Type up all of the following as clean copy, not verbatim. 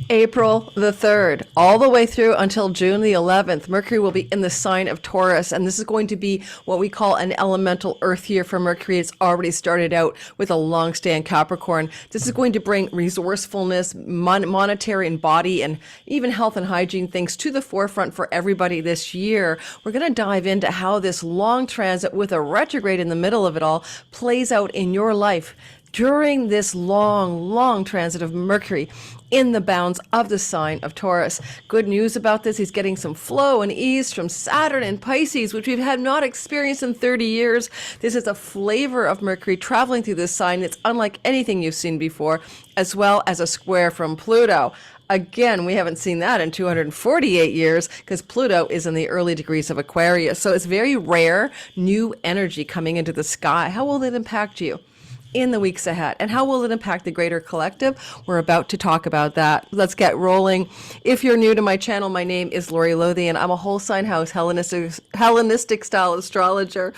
April the 3rd, all the way through until June the 11th, Mercury will be in the sign of Taurus. And this is going to be what we call an elemental earth year for Mercury. It's already started out with a long stay in Capricorn. This is going to bring resourcefulness, monetary and body, and even health and hygiene things to the forefront for everybody this year. We're going to dive into how this long transit with a retrograde in the middle of it all plays out in your life during this long transit of Mercury in the bounds of the sign of Taurus. Good news about this, he's getting some flow and ease from Saturn and Pisces, which we've had not experienced in 30 years. This is a flavor of Mercury traveling through this sign that's unlike anything you've seen before, as well as a square from Pluto. Again, we haven't seen that in 248 years because Pluto is in the early degrees of Aquarius. So it's very rare, new energy coming into the sky. How will it impact you in the weeks ahead? And how will it impact the greater collective? We're about to talk about that. Let's get rolling. If you're new to my channel, my name is Lori Lothian. I'm a whole sign house Hellenistic style astrologer.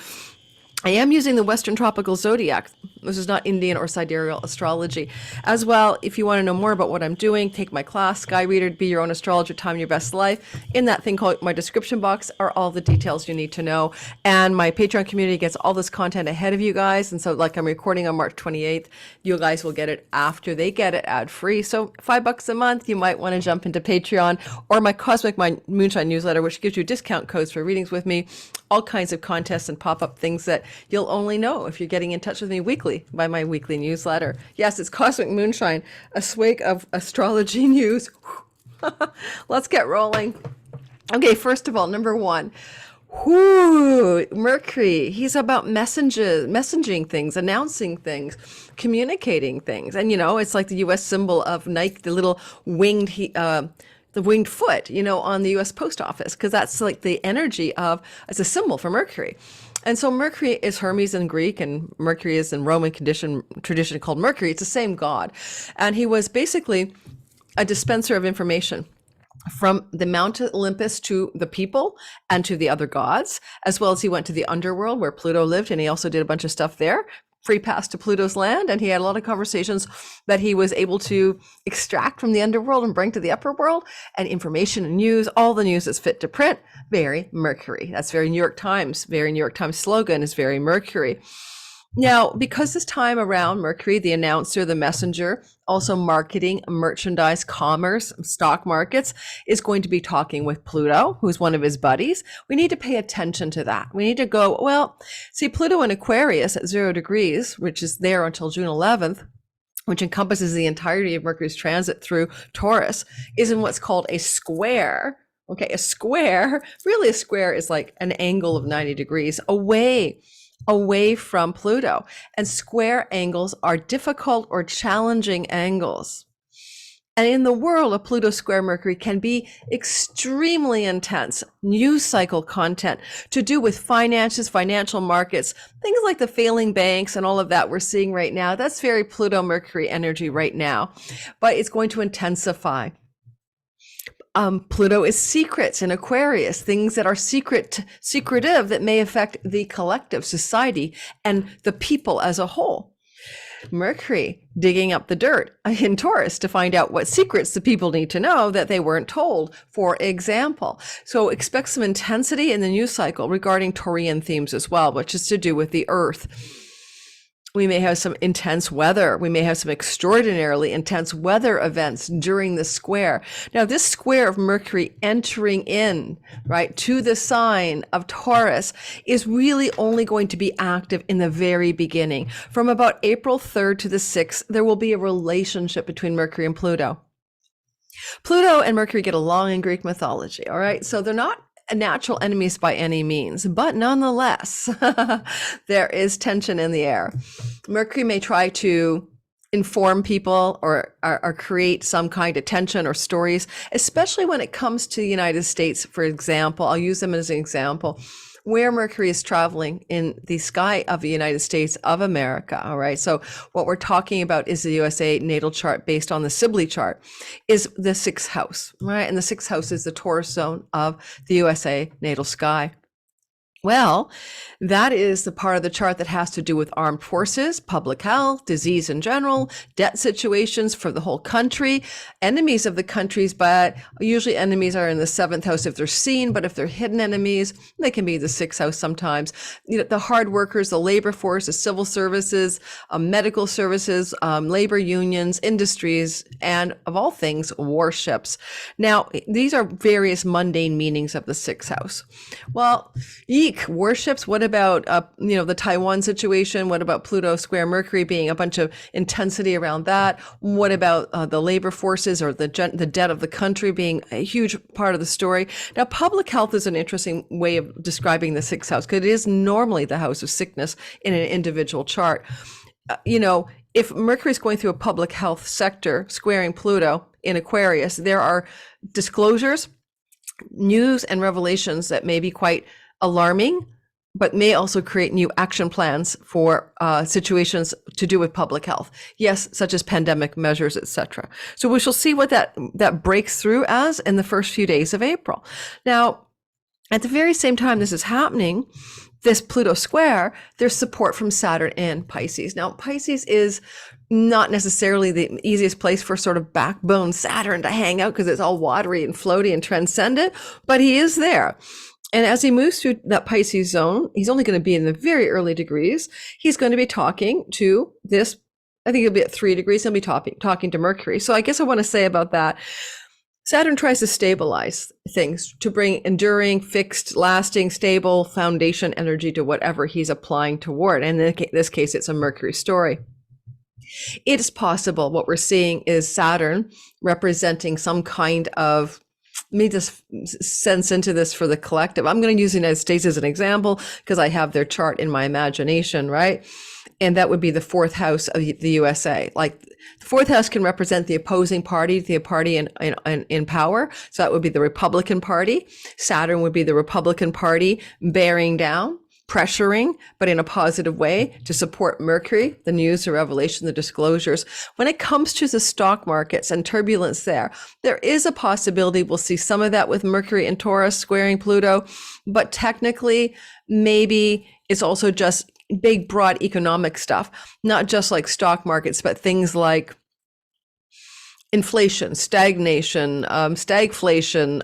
I am using the Western Tropical Zodiac. This is not Indian or sidereal astrology. As well, if you want to know more about what I'm doing, take my class, Sky Reader, Be Your Own Astrologer, Time Your Best Life. In that thing called my description box are all the details you need to know. And my Patreon community gets all this content ahead of you guys. And so like I'm recording on March 28th, you guys will get it after they get it ad-free. So $5 a month, you might want to jump into Patreon or my Cosmic Moonshine newsletter, which gives you discount codes for readings with me, all kinds of contests and pop-up things that you'll only know if you're getting in touch with me weekly by my weekly newsletter. Yes, it's Cosmic Moonshine, a swig of astrology news. Let's get rolling. Okay, first of all, number one, Mercury, he's about messaging things, announcing things, communicating things. And, you know, it's like the U.S. symbol of Nike, the little winged the winged foot, you know, on the U.S. Post Office, because that's like the energy of, it's a symbol for Mercury. And so Mercury is Hermes in Greek, and Mercury is in Roman tradition called Mercury. It's the same god. And he was basically a dispenser of information from the Mount Olympus to the people and to the other gods, as well as he went to the underworld where Pluto lived, and he also did a bunch of stuff there. Free pass to Pluto's land, and he had a lot of conversations that he was able to extract from the underworld and bring to the upper world, and information and news, all the news is fit to print, very Mercury. That's very New York Times slogan is very Mercury. Now, because this time around, Mercury, the announcer, the messenger, also marketing, merchandise, commerce, stock markets, is going to be talking with Pluto, who's one of his buddies. We need to pay attention to that. We need to go, well, see, Pluto in Aquarius at 0 degrees, which is there until June 11th, which encompasses the entirety of Mercury's transit through Taurus, is in what's called a square. Okay, a square is like an angle of 90 degrees away from Pluto. And square angles are difficult or challenging angles. And in the world of Pluto square Mercury can be extremely intense news cycle content to do with finances, financial markets, things like the failing banks and all of that we're seeing right now. That's very Pluto Mercury energy right now, but it's going to intensify. Pluto is secrets in Aquarius, things that are secretive that may affect the collective society and the people as a whole. Mercury digging up the dirt in Taurus to find out what secrets the people need to know that they weren't told, for example. So expect some intensity in the news cycle regarding Taurian themes as well, which is to do with the earth. We may have some intense weather. We may have some extraordinarily intense weather events during the square. Now, this square of Mercury entering in, right, to the sign of Taurus is really only going to be active in the very beginning. From about April 3rd to the 6th, there will be a relationship between Mercury and Pluto. Pluto and Mercury get along in Greek mythology, all right? So they're not natural enemies by any means, but nonetheless, there is tension in the air. Mercury may try to inform people or create some kind of tension or stories, especially when it comes to the United States, for example. I'll use them as an example. Where Mercury is traveling in the sky of the United States of America, all right? So what we're talking about is the USA natal chart based on the Sibley chart, is the 6th house, right? And the 6th house is the Taurus zone of the USA natal sky. Well, that is the part of the chart that has to do with armed forces, public health, disease in general, debt situations for the whole country, enemies of the countries, but usually enemies are in the seventh house if they're seen, but if they're hidden enemies, they can be the sixth house sometimes. The hard workers, the labor force, the civil services, medical services, labor unions, industries, and of all things, warships. Now, these are various mundane meanings of the sixth house. Well, warships. What about the Taiwan situation? What about Pluto square Mercury being a bunch of intensity around that? What about the labor forces or the debt of the country being a huge part of the story? Now, public health is an interesting way of describing the sixth house because it is normally the house of sickness in an individual chart. If Mercury is going through a public health sector squaring Pluto in Aquarius, there are disclosures, news, and revelations that may be quite alarming, but may also create new action plans for situations to do with public health. Yes, such as pandemic measures, etc. So we shall see what that breaks through as in the first few days of April. Now, at the very same time this is happening, this Pluto square, there's support from Saturn in Pisces. Now, Pisces is not necessarily the easiest place for sort of backbone Saturn to hang out because it's all watery and floaty and transcendent, but he is there. And as he moves through that Pisces zone, he's only going to be in the very early degrees. He's going to be talking to this, I think he'll be at 3 degrees. He'll be talking to Mercury. So I guess I want to say about that, Saturn tries to stabilize things, to bring enduring, fixed, lasting, stable foundation energy to whatever he's applying toward. And in this case, it's a Mercury story. It's possible what we're seeing is Saturn representing some kind of, let me just sense into this for the collective. I'm going to use the United States as an example because I have their chart in my imagination, right? And that would be the fourth house of the USA. Like the fourth house can represent the opposing party, the party in power. So that would be the Republican Party. Saturn would be the Republican Party bearing down, pressuring, but in a positive way to support Mercury, the news, the revelation, the disclosures. When it comes to the stock markets and turbulence there is a possibility we'll see some of that with Mercury in Taurus squaring Pluto, but technically maybe it's also just big, broad economic stuff, not just like stock markets, but things like inflation, stagnation, stagflation,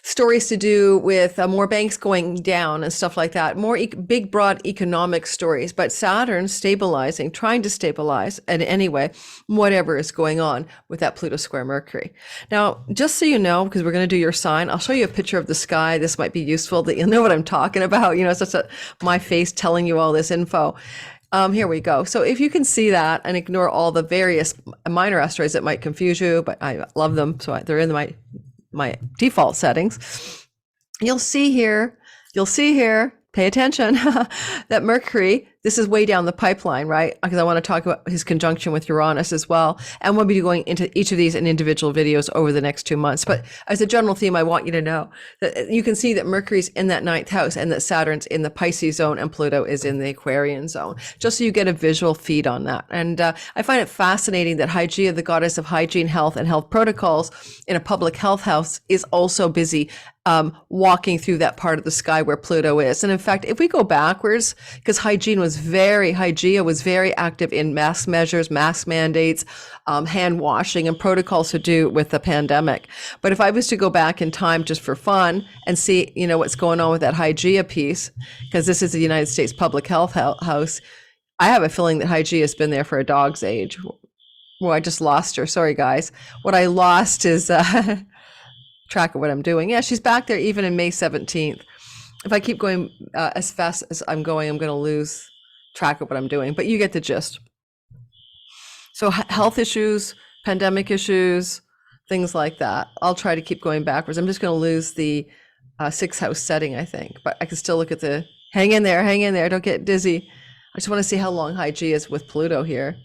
stories to do with more banks going down and stuff like that, more big, broad economic stories, but Saturn stabilizing, trying to stabilize in any way, whatever is going on with that Pluto square Mercury. Now, just so you know, because we're going to do your sign, I'll show you a picture of the sky. This might be useful that you'll know what I'm talking about. It's just my face telling you all this info. Here we go. So if you can see that and ignore all the various minor asteroids that might confuse you, but I love them, so they're in my default settings, you'll see here, pay attention, that Mercury, this is way down the pipeline, right? Because I want to talk about his conjunction with Uranus as well. And we'll be going into each of these in individual videos over the next 2 months. But as a general theme, I want you to know that you can see that Mercury's in that 9th house and that Saturn's in the Pisces zone and Pluto is in the Aquarian zone, just so you get a visual feed on that. And I find it fascinating that Hygieia, the goddess of hygiene, health, and health protocols in a public health house, is also busy walking through that part of the sky where Pluto is. And in fact, if we go backwards, because Hygieia was very active in mask measures, mask mandates, hand washing, and protocols to do with the pandemic. But if I was to go back in time just for fun and see, what's going on with that Hygieia piece, because this is the United States Public Health House, I have a feeling that Hygieia has been there for a dog's age. Well, I just lost her. Sorry, guys. What I lost is track of what I'm doing. Yeah, she's back there even in May 17th. If I keep going as fast as I'm going to lose track of what I'm doing, but you get the gist. So health issues, pandemic issues, things like that. I'll try to keep going backwards. I'm just going to lose the 6th house setting, I think, but I can still look at the, hang in there, don't get dizzy. I just want to see how long Hygieia is with Pluto here.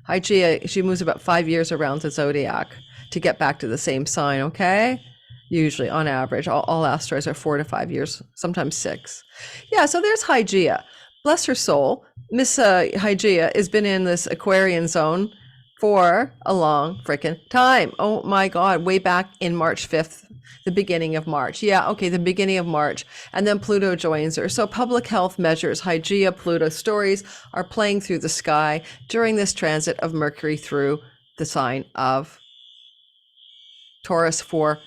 Hygieia, she moves about 5 years around the zodiac to get back to the same sign, okay? Usually, on average, all asteroids are 4 to 5 years, sometimes 6. Yeah, so there's Hygieia. Bless her soul. Miss Hygieia has been in this Aquarian zone for a long freaking time. Oh my God, way back in March 5th, the beginning of March. Yeah, okay, the beginning of March. And then Pluto joins her. So public health measures, Hygieia, Pluto stories are playing through the sky during this transit of Mercury through the sign of Taurus for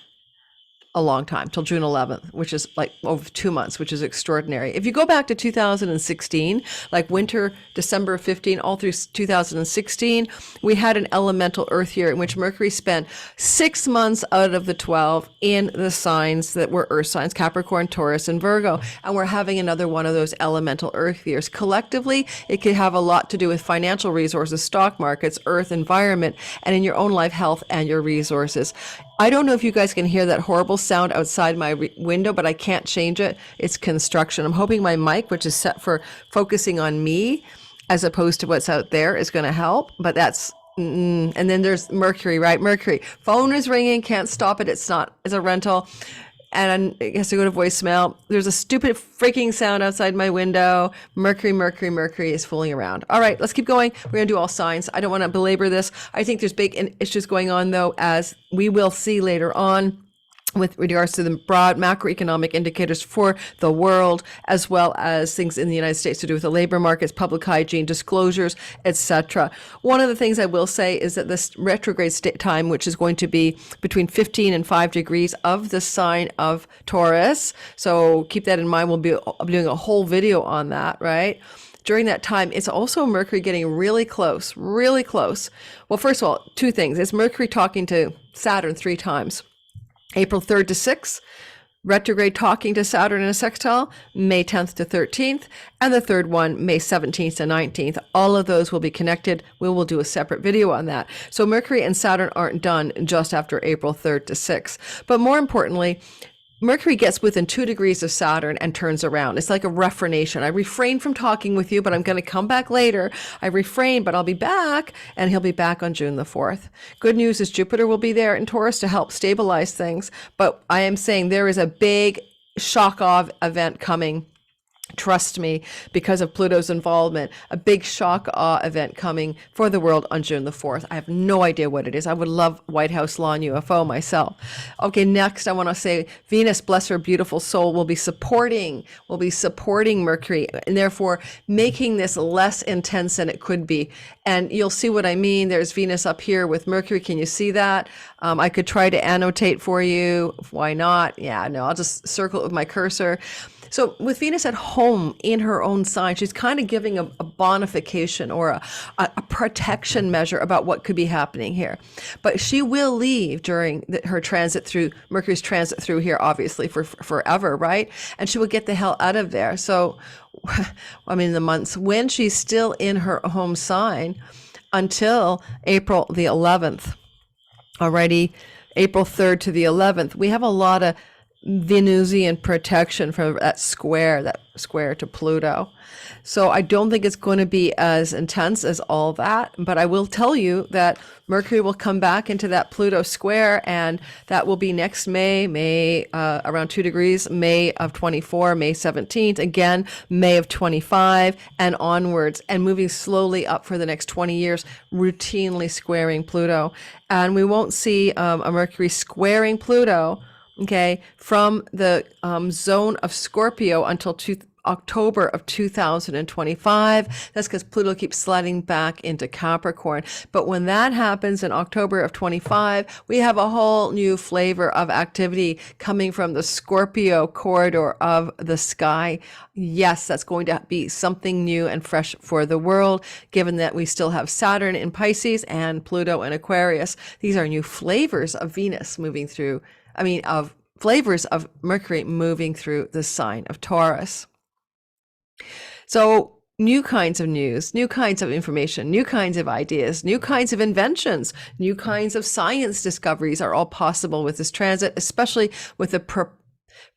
a long time, till June 11th, which is like over 2 months, which is extraordinary. If you go back to 2016, like winter, December 15, all through 2016, we had an elemental Earth year in which Mercury spent 6 months out of the 12 in the signs that were Earth signs, Capricorn, Taurus, and Virgo. And we're having another one of those elemental Earth years. Collectively, it could have a lot to do with financial resources, stock markets, Earth, environment, and in your own life, health, and your resources. I don't know if you guys can hear that horrible sound outside my window, but I can't change it. It's construction. I'm hoping my mic, which is set for focusing on me as opposed to what's out there, is going to help. But that's, and then there's Mercury, right? Mercury. Phone is ringing. Can't stop it. It's a rental. And it has to go to voicemail. There's a stupid freaking sound outside my window. Mercury is fooling around. All right, let's keep going. We're going to do all signs. I don't want to belabor this. I think there's big issues going on, though, as we will see later on, with regards to the broad macroeconomic indicators for the world, as well as things in the United States to do with the labor markets, public hygiene, disclosures, etc. One of the things I will say is that this retrograde time, which is going to be between 15 and 5 degrees of the sign of Taurus, so keep that in mind. We'll be doing a whole video on that, right? During that time, it's also Mercury getting really close, really close. Well, first of all, 2 things. It's Mercury talking to Saturn 3 times. April 3rd to 6th, retrograde talking to Saturn in a sextile, May 10th to 13th, and the third one, May 17th to 19th. All of those will be connected. We will do a separate video on that. So Mercury and Saturn aren't done just after April 3rd to 6th. But more importantly, Mercury gets within 2 degrees of Saturn and turns around. It's like a reformation. I refrain from talking with you, but I'm going to come back later. I refrain, but I'll be back, and he'll be back on June the 4th. Good news is Jupiter will be there in Taurus to help stabilize things, but I am saying there is a big shock of event coming. Trust me, because of Pluto's involvement, a big shock awe event coming for the world on June the 4th. I have no idea what it is. I would love White House Law and UFO myself. Okay, next I want to say Venus, bless her beautiful soul, will be supporting Mercury, and therefore making this less intense than it could be. And you'll see what I mean. There's Venus up here with Mercury. Can you see that? I could try to annotate for you. Why not? Yeah, no, I'll just circle it with my cursor. So with Venus at home in her own sign, she's kind of giving a bonification or a protection measure about what could be happening here. But she will leave during her transit through, Mercury's transit through here, obviously, for forever, right? And she will get the hell out of there. So, I mean, the months when she's still in her home sign until April the 11th. Alrighty, April 3rd to the 11th, we have a lot of Venusian protection from that square to Pluto. So I don't think it's going to be as intense as all that, but I will tell you that Mercury will come back into that Pluto square, and that will be next May, around 2 degrees, May of 24, May 17th, again, May of 25, and onwards, and moving slowly up for the next 20 years, routinely squaring Pluto. And we won't see a Mercury squaring Pluto, okay, from the zone of Scorpio until October of 2025. That's because Pluto keeps sliding back into Capricorn. But when that happens in October of 25, we have a whole new flavor of activity coming from the Scorpio corridor of the sky. Yes, that's going to be something new and fresh for the world, given that we still have Saturn in Pisces and Pluto in Aquarius. These are new flavors of Venus moving through, of flavors of Mercury moving through the sign of Taurus. So new kinds of news, new kinds of information, new kinds of ideas, new kinds of inventions, new kinds of science discoveries are all possible with this transit, especially with the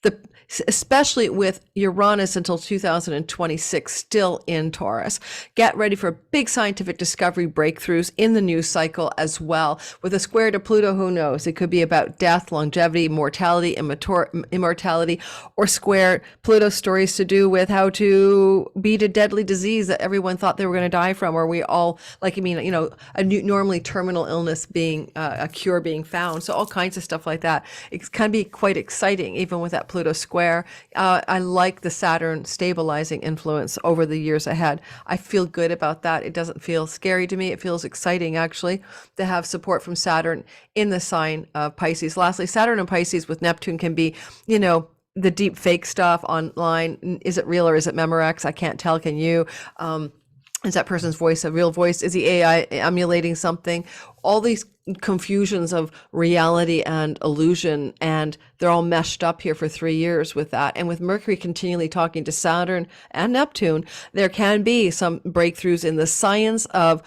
the especially with Uranus until 2026 still in Taurus. Get ready for big scientific discovery breakthroughs in the news cycle as well. With a square to Pluto, who knows? It could be about death, longevity, mortality, immortality, or square Pluto stories to do with how to beat a deadly disease that everyone thought they were going to die from, or we all, like, I mean, you know, a new, normally terminal illness being a cure being found. So all kinds of stuff like that. It can be quite exciting, even with that Pluto square. I like the Saturn stabilizing influence over the years ahead. I feel good about that. It doesn't feel scary to me. It feels exciting, actually, to have support from Saturn in the sign of Pisces. Lastly, Saturn and Pisces with Neptune can be, you know, the deep fake stuff online. Is it real or is it Memorex? I can't tell. Can you? Is that person's voice a real voice? Is the AI emulating something? All these confusions of reality and illusion, and they're all meshed up here for 3 years with that. And with Mercury continually talking to Saturn and Neptune, there can be some breakthroughs in the science of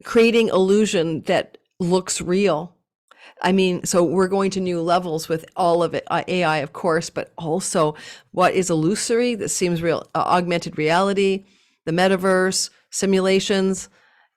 creating illusion that looks real. I mean, so we're going to new levels with all of it, AI, of course, but also what is illusory that seems real, augmented reality, the metaverse, simulations,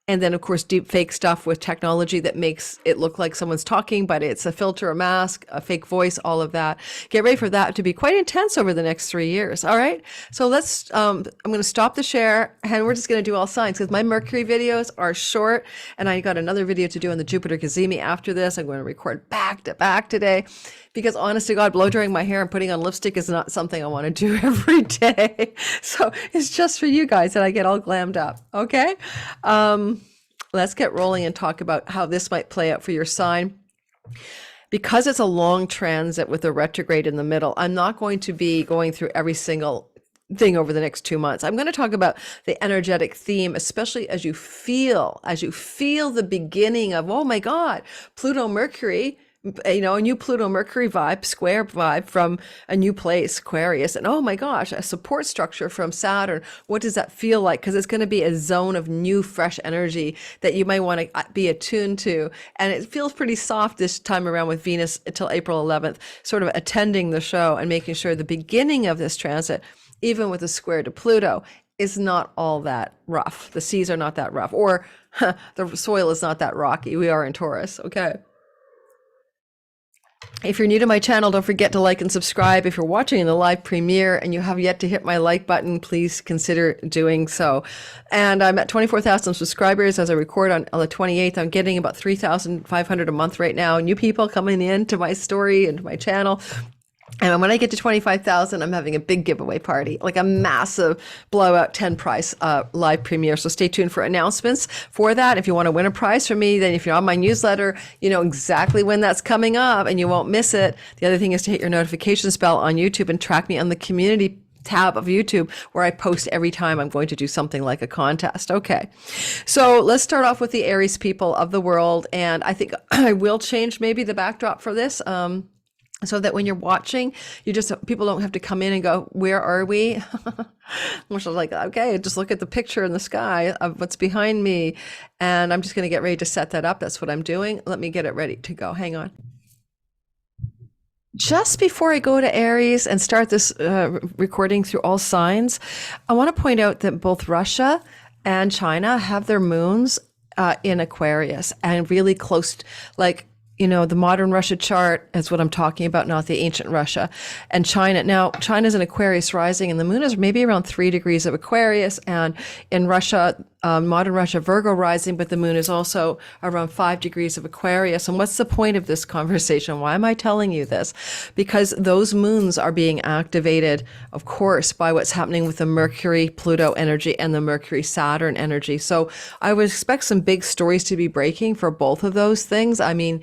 and then of course deep fake stuff with technology that makes it look like someone's talking, but it's a filter, a mask, a fake voice, all of that. Get ready for that to be quite intense over the next 3 years. All right. So let's, I'm going to stop the share and we're just going to do all signs because my Mercury videos are short and I got another video to do on the Jupiter Gazemi after this. I'm going to record back to back today because honest to God, blow drying my hair and putting on lipstick is not something I want to do every day. So it's just for you guys that I get all glammed up. Okay. Let's get rolling and talk about how this might play out for your sign. Because it's a long transit with a retrograde in the middle, I'm not going to be going through every single thing over the next 2 months. I'm going to talk about the energetic theme, especially as you feel the beginning of, oh my God, Pluto Mercury, you know, a new Pluto Mercury vibe, square vibe from a new place, Aquarius. And oh my gosh, a support structure from Saturn. What does that feel like? Because it's going to be a zone of new, fresh energy that you might want to be attuned to. And it feels pretty soft this time around with Venus until April 11th, sort of attending the show and making sure the beginning of this transit, even with a square to Pluto, is not all that rough. The seas are not that rough, or the soil is not that rocky. We are in Taurus. Okay. If you're new to my channel, don't forget to like and subscribe. If you're watching in the live premiere and you have yet to hit my like button, please consider doing so. And I'm at 24,000 subscribers as I record on the 28th. I'm getting about 3,500 a month right now. New people coming in to my story and to my channel. And when I get to 25,000, I'm having a big giveaway party, like a massive blowout 10 prize live premiere. So stay tuned for announcements for that. If you want to win a prize from me, then if you're on my newsletter, you know exactly when that's coming up and you won't miss it. The other thing is to hit your notifications bell on YouTube and track me on the community tab of YouTube where I post every time I'm going to do something like a contest. Okay. So let's start off with the Aries people of the world. And I think I will change maybe the backdrop for this. So that when you're watching, people don't have to come in and go, where are we? Which is like, okay, just look at the picture in the sky of what's behind me. And I'm just going to get ready to set that up. That's what I'm doing. Let me get it ready to go. Hang on. Just before I go to Aries and start this recording through all signs, I want to point out that both Russia and China have their moons in Aquarius and really close, like, you know, the modern Russia chart is what I'm talking about, not the ancient Russia. And China, now China's in Aquarius rising and the moon is maybe around 3 degrees of Aquarius. And in Russia, modern Russia, Virgo rising, but the moon is also around 5 degrees of Aquarius. And what's the point of this conversation? Why am I telling you this? Because those moons are being activated, of course, by what's happening with the Mercury Pluto energy and the Mercury Saturn energy. So I would expect some big stories to be breaking for both of those things. I mean,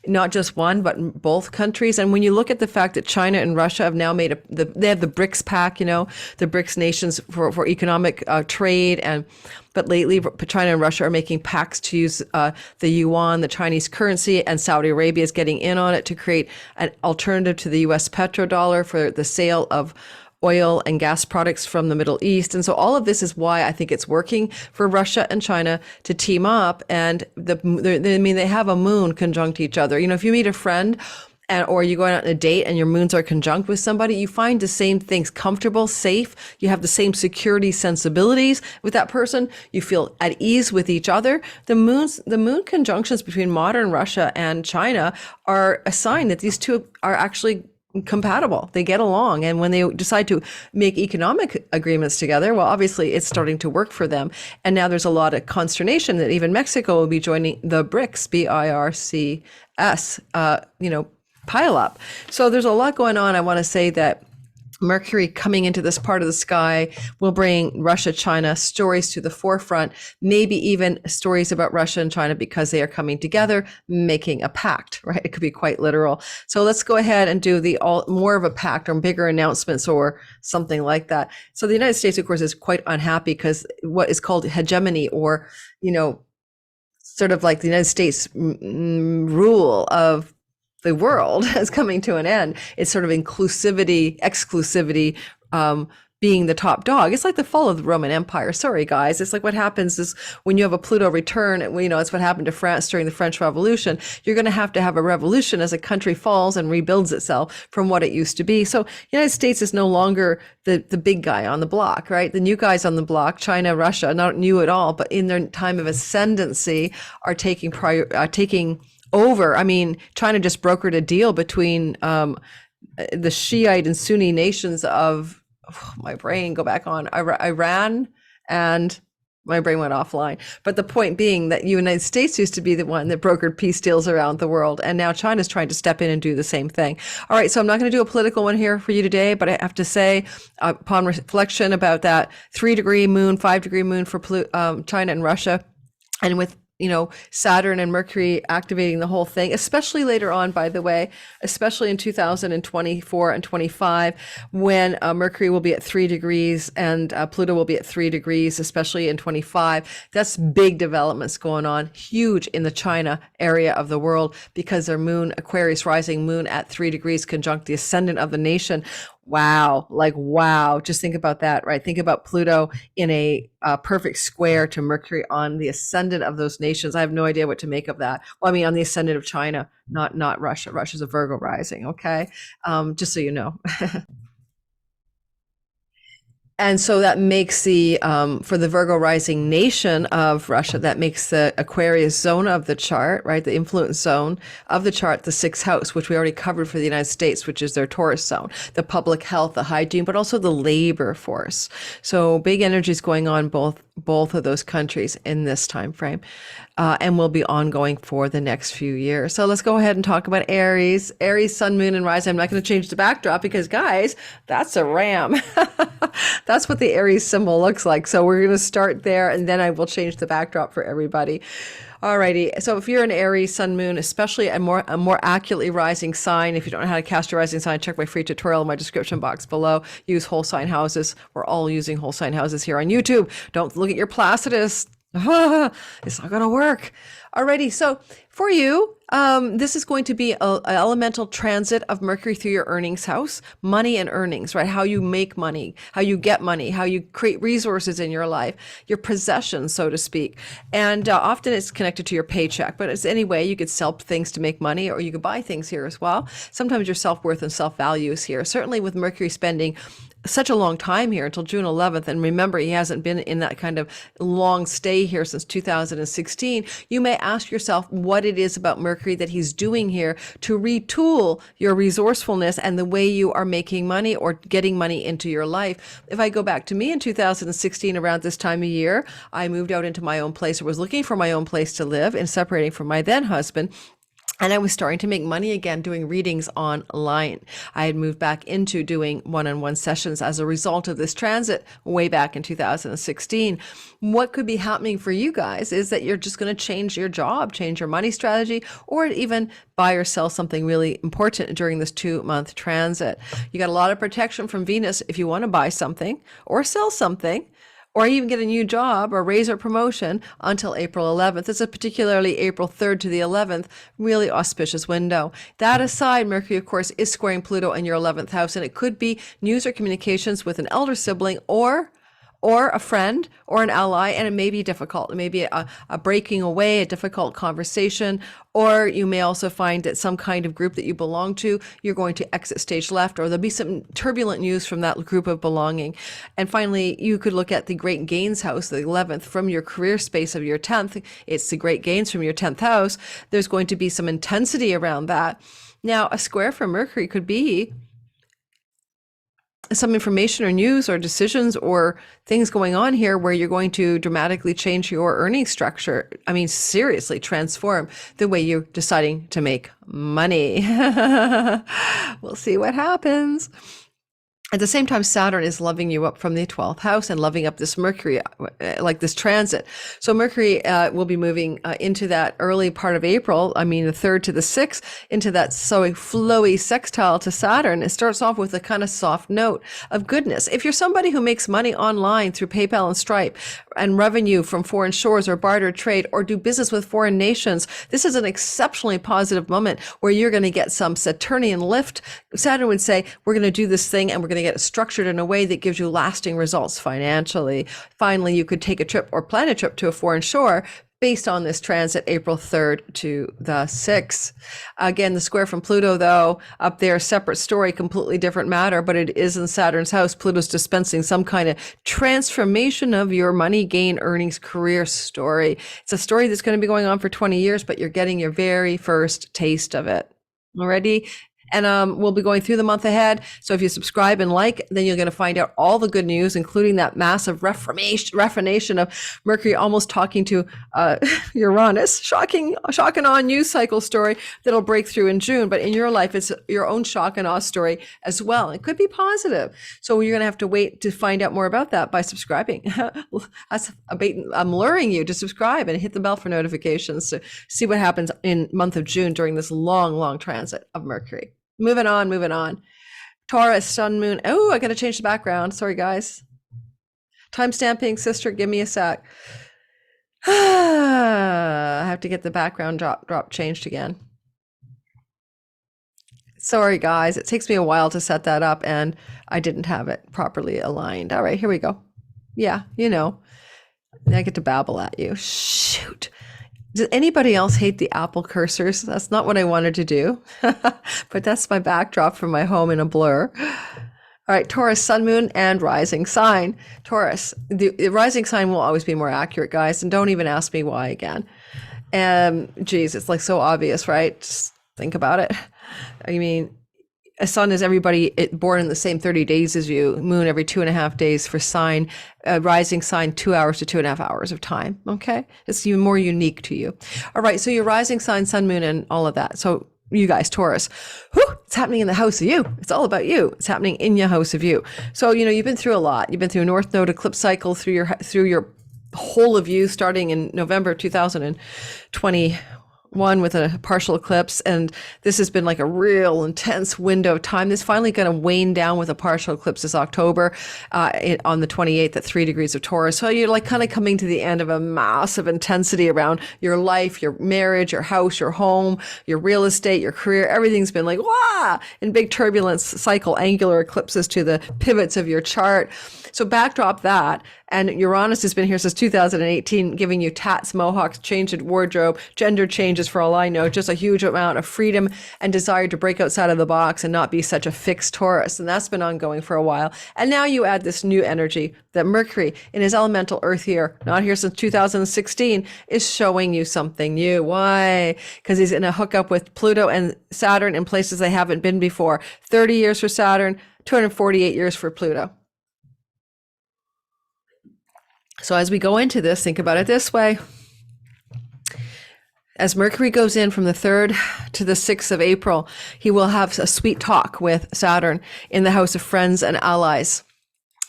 not just one, but both countries. And when you look at the fact that China and Russia have now made they have the BRICS pact, you know, the BRICS nations for economic trade. But lately, China and Russia are making pacts to use the yuan, the Chinese currency, and Saudi Arabia is getting in on it to create an alternative to the US petrodollar for the sale of oil and gas products from the Middle East. And so all of this is why I think it's working for Russia and China to team up. And they have a moon conjunct each other. You know, if you meet a friend and or you're going out on a date and your moons are conjunct with somebody, you find the same things comfortable, safe. You have the same security sensibilities with that person. You feel at ease with each other. The moon conjunctions between modern Russia and China are a sign that these two are actually compatible. They get along. And when they decide to make economic agreements together, well, obviously it's starting to work for them. And now there's a lot of consternation that even Mexico will be joining the BRICS, BIRCS, pile up. So there's a lot going on. I want to say that Mercury coming into this part of the sky will bring Russia, China stories to the forefront, maybe even stories about Russia and China because they are coming together, making a pact, right? It could be quite literal. So let's go ahead and do more of a pact or bigger announcements or something like that. So the United States, of course, is quite unhappy because what is called hegemony, or, sort of like the United States rule of the world is coming to an end. It's sort of exclusivity, being the top dog. It's like the fall of the Roman Empire. Sorry, guys. It's like what happens is when you have a Pluto return, it's what happened to France during the French Revolution. You're going to have a revolution as a country falls and rebuilds itself from what it used to be. So the United States is no longer the big guy on the block, right? The new guys on the block, China, Russia, not new at all, but in their time of ascendancy are taking over. I mean, China just brokered a deal between the Shiite and Sunni nations of, Iran, and my brain went offline. But the point being that the United States used to be the one that brokered peace deals around the world. And now China's trying to step in and do the same thing. All right. So I'm not going to do a political one here for you today, but I have to say, upon reflection about that 3-degree moon, 5-degree moon for China and Russia, and with Saturn and Mercury activating the whole thing, especially later on, by the way, especially in 2024 and 25, when Mercury will be at 3 degrees and Pluto will be at 3 degrees, especially in 25. That's big developments going on, huge in the China area of the world, because their moon, Aquarius rising moon at 3 degrees conjunct the ascendant of the nation. Wow. Just think about that, right? Think about Pluto in a perfect square to Mercury on the ascendant of those nations. I have no idea what to make of that. Well, I mean, on the ascendant of China, not Russia. Russia's a Virgo rising. Okay. Just so you know. And so that makes for the Virgo rising nation of Russia, that makes the Aquarius zone of the chart, right? The influence zone of the chart, the 6th house, which we already covered for the United States, which is their Taurus zone, the public health, the hygiene, but also the labor force. So big energies going on both of those countries in this time frame, and will be ongoing for the next few years. So let's go ahead and talk about Aries. Aries, sun, moon, and rising. I'm not going to change the backdrop because, guys, that's a ram. That's what the Aries symbol looks like. So we're going to start there, and then I will change the backdrop for everybody. Alrighty. So if you're an Aries, sun, moon, especially a more accurately rising sign, if you don't know how to cast your rising sign, check my free tutorial in my description box below. Use whole sign houses. We're all using whole sign houses here on YouTube. Don't look at your Placidus. It's not going to work. Alrighty. So for you, this is going to be an elemental transit of Mercury through your earnings house, money and earnings, right? How you make money, how you get money, how you create resources in your life, your possessions, so to speak. And often it's connected to your paycheck, but it's any way you could sell things to make money, or you could buy things here as well. Sometimes your self-worth and self-value is here. Certainly with Mercury spending such a long time here until June 11th. And remember, he hasn't been in that kind of long stay here since 2016. You may ask yourself what it is about Mercury that he's doing here to retool your resourcefulness and the way you are making money or getting money into your life. If I go back to me in 2016, around this time of year, I moved out into my own place, or was looking for my own place to live and separating from my then husband. And I was starting to make money again doing readings online. I had moved back into doing one-on-one sessions as a result of this transit way back in 2016. What could be happening for you guys is that you're just going to change your job, change your money strategy, or even buy or sell something really important during this 2-month transit. You got a lot of protection from Venus if you want to buy something or sell something, or even get a new job or raise or promotion until April 11th. It's a particularly April 3rd to the 11th, really auspicious window. That aside, Mercury, of course, is squaring Pluto in your 11th house, and it could be news or communications with an elder sibling or or a friend or an ally, and it may be difficult. It may be a breaking away, a difficult conversation, or you may also find that some kind of group that you belong to, you're going to exit stage left, or there'll be some turbulent news from that group of belonging. And finally, you could look at the great gains house, the 11th, from your career space of your 10th. It's the great gains from your 10th house. There's going to be some intensity around that. Now, a square for Mercury could be some information or news or decisions or things going on here where you're going to dramatically change your earning structure. I mean, seriously transform the way you're deciding to make money. We'll see what happens. At the same time, Saturn is loving you up from the 12th house and loving up this Mercury, like this transit. So Mercury will be moving into that early part of April, I mean, the 3rd to the 6th, into that so flowy sextile to Saturn. It starts off with a kind of soft note of goodness. If you're somebody who makes money online through PayPal and Stripe and revenue from foreign shores or barter trade or do business with foreign nations, this is an exceptionally positive moment where you're going to get some Saturnian lift. Saturn would say, we're going to do this thing and we're going to get it structured in a way that gives you lasting results financially. Finally, you could take a trip or plan a trip to a foreign shore based on this transit, April 3rd to the 6th. Again, the square from Pluto, though, up there, separate story, completely different matter, but it is in Saturn's house. Pluto's dispensing some kind of transformation of your money, gain, earnings, career story. It's a story that's going to be going on for 20 years, but you're getting your very first taste of it already. And we'll be going through the month ahead. So if you subscribe and like, then you're going to find out all the good news, including that massive reformation of Mercury almost talking to Uranus, shocking and awe news cycle story that'll break through in June. But in your life, it's your own shock and awe story as well. It could be positive. So you're going to have to wait to find out more about that by subscribing. I'm luring you to subscribe and hit the bell for notifications to see what happens in month of June during this long transit of Mercury. Moving on. Taurus, sun, moon. Oh, I got to change the background. Sorry, guys. Time stamping, sister, give me a sec. I have to get the background drop changed again. Sorry, guys. It takes me a while to set that up, and I didn't have it properly aligned. All right, here we go. Yeah, now I get to babble at you. Shoot. Does anybody else hate the Apple cursors? That's not what I wanted to do, but that's my backdrop for my home in a blur. All right, Taurus, sun, moon, and rising sign. Taurus, the rising sign will always be more accurate, guys, and don't even ask me why again. Geez, it's like so obvious, right? Just think about it. I mean, a sun is everybody born in the same 30 days as you, moon every 2.5 days for sign, rising sign 2 hours to 2.5 hours of time. Okay. It's even more unique to you. All right. So your rising sign, sun, moon, and all of that. So you guys, Taurus, it's happening in the house of you. It's all about you. It's happening in your house of you. So, you've been through a lot. You've been through a North Node eclipse cycle through your whole of you starting in November 2021 with a partial eclipse, and this has been like a real intense window of time. This finally going to wane down with a partial eclipse this October on the 28th at 3 degrees of Taurus. So you're like kind of coming to the end of a massive intensity around your life, your marriage, your house, your home, your real estate, your career. Everything's been like, wah, in big turbulence cycle, angular eclipses to the pivots of your chart. So backdrop that. And Uranus has been here since 2018, giving you tats, mohawks, change in wardrobe, gender changes for all I know, just a huge amount of freedom and desire to break outside of the box and not be such a fixed Taurus. And that's been ongoing for a while. And now you add this new energy that Mercury in his elemental earth here, not here since 2016, is showing you something new. Why? Because he's in a hookup with Pluto and Saturn in places they haven't been before. 30 years for Saturn, 248 years for Pluto. So as we go into this, think about it this way. As Mercury goes in from the 3rd to the 6th of April, he will have a sweet talk with Saturn in the house of friends and allies,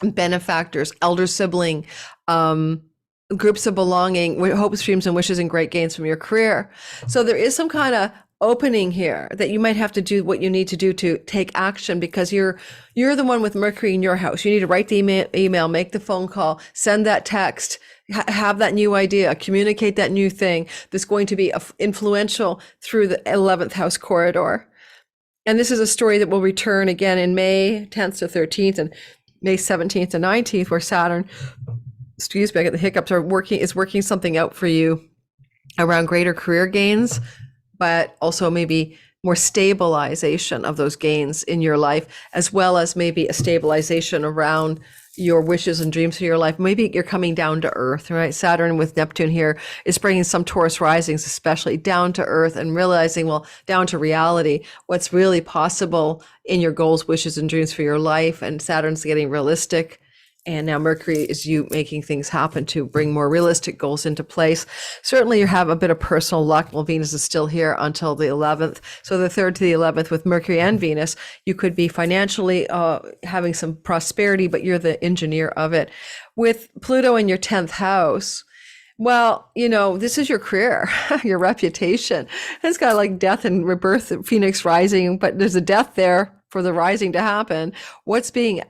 benefactors, elder sibling, groups of belonging, hopes, dreams, and wishes and great gains from your career. So there is some kind of opening here that you might have to do what you need to do to take action, because you're the one with Mercury in your house. You need to write the email, make the phone call, send that text, have that new idea, communicate that new thing that's going to be influential through the 11th house corridor. And this is a story that will return again in May 10th to 13th and May 17th to 19th, where Saturn, excuse me, I get the hiccups, is working something out for you around greater career gains, but also maybe more stabilization of those gains in your life, as well as maybe a stabilization around your wishes and dreams for your life. Maybe you're coming down to earth, right? Saturn with Neptune here is bringing some Taurus risings, especially down to earth, and realizing, well, down to reality, what's really possible in your goals, wishes, and dreams for your life. And Saturn's getting realistic. And now Mercury is you making things happen to bring more realistic goals into place. Certainly you have a bit of personal luck. Well, Venus is still here until the 11th. So the 3rd to the 11th with Mercury and Venus, you could be financially having some prosperity, but you're the engineer of it. With Pluto in your 10th house, well, you know, this is your career, your reputation. It's got like death and rebirth, Phoenix rising, but there's a death there for the rising to happen. What's being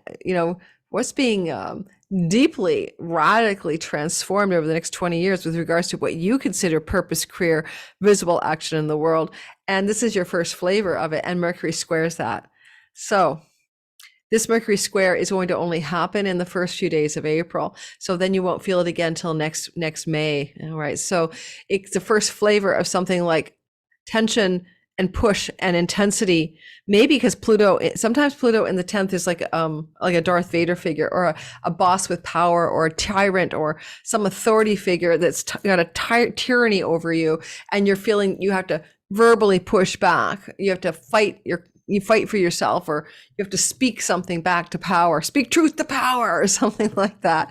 deeply, radically transformed over the next 20 years with regards to what you consider purpose, career, visible action in the world. And this is your first flavor of it. And Mercury squares that. So this Mercury square is going to only happen in the first few days of April. So then you won't feel it again till next May. All right. So it's the first flavor of something like tension and push and intensity, maybe because sometimes Pluto in the 10th is like a Darth Vader figure, or a boss with power, or a tyrant, or some authority figure that's got a tyranny over you, and you're feeling you have to verbally push back. You have to fight you fight for yourself, or you have to speak something back to power, speak truth to power, or something like that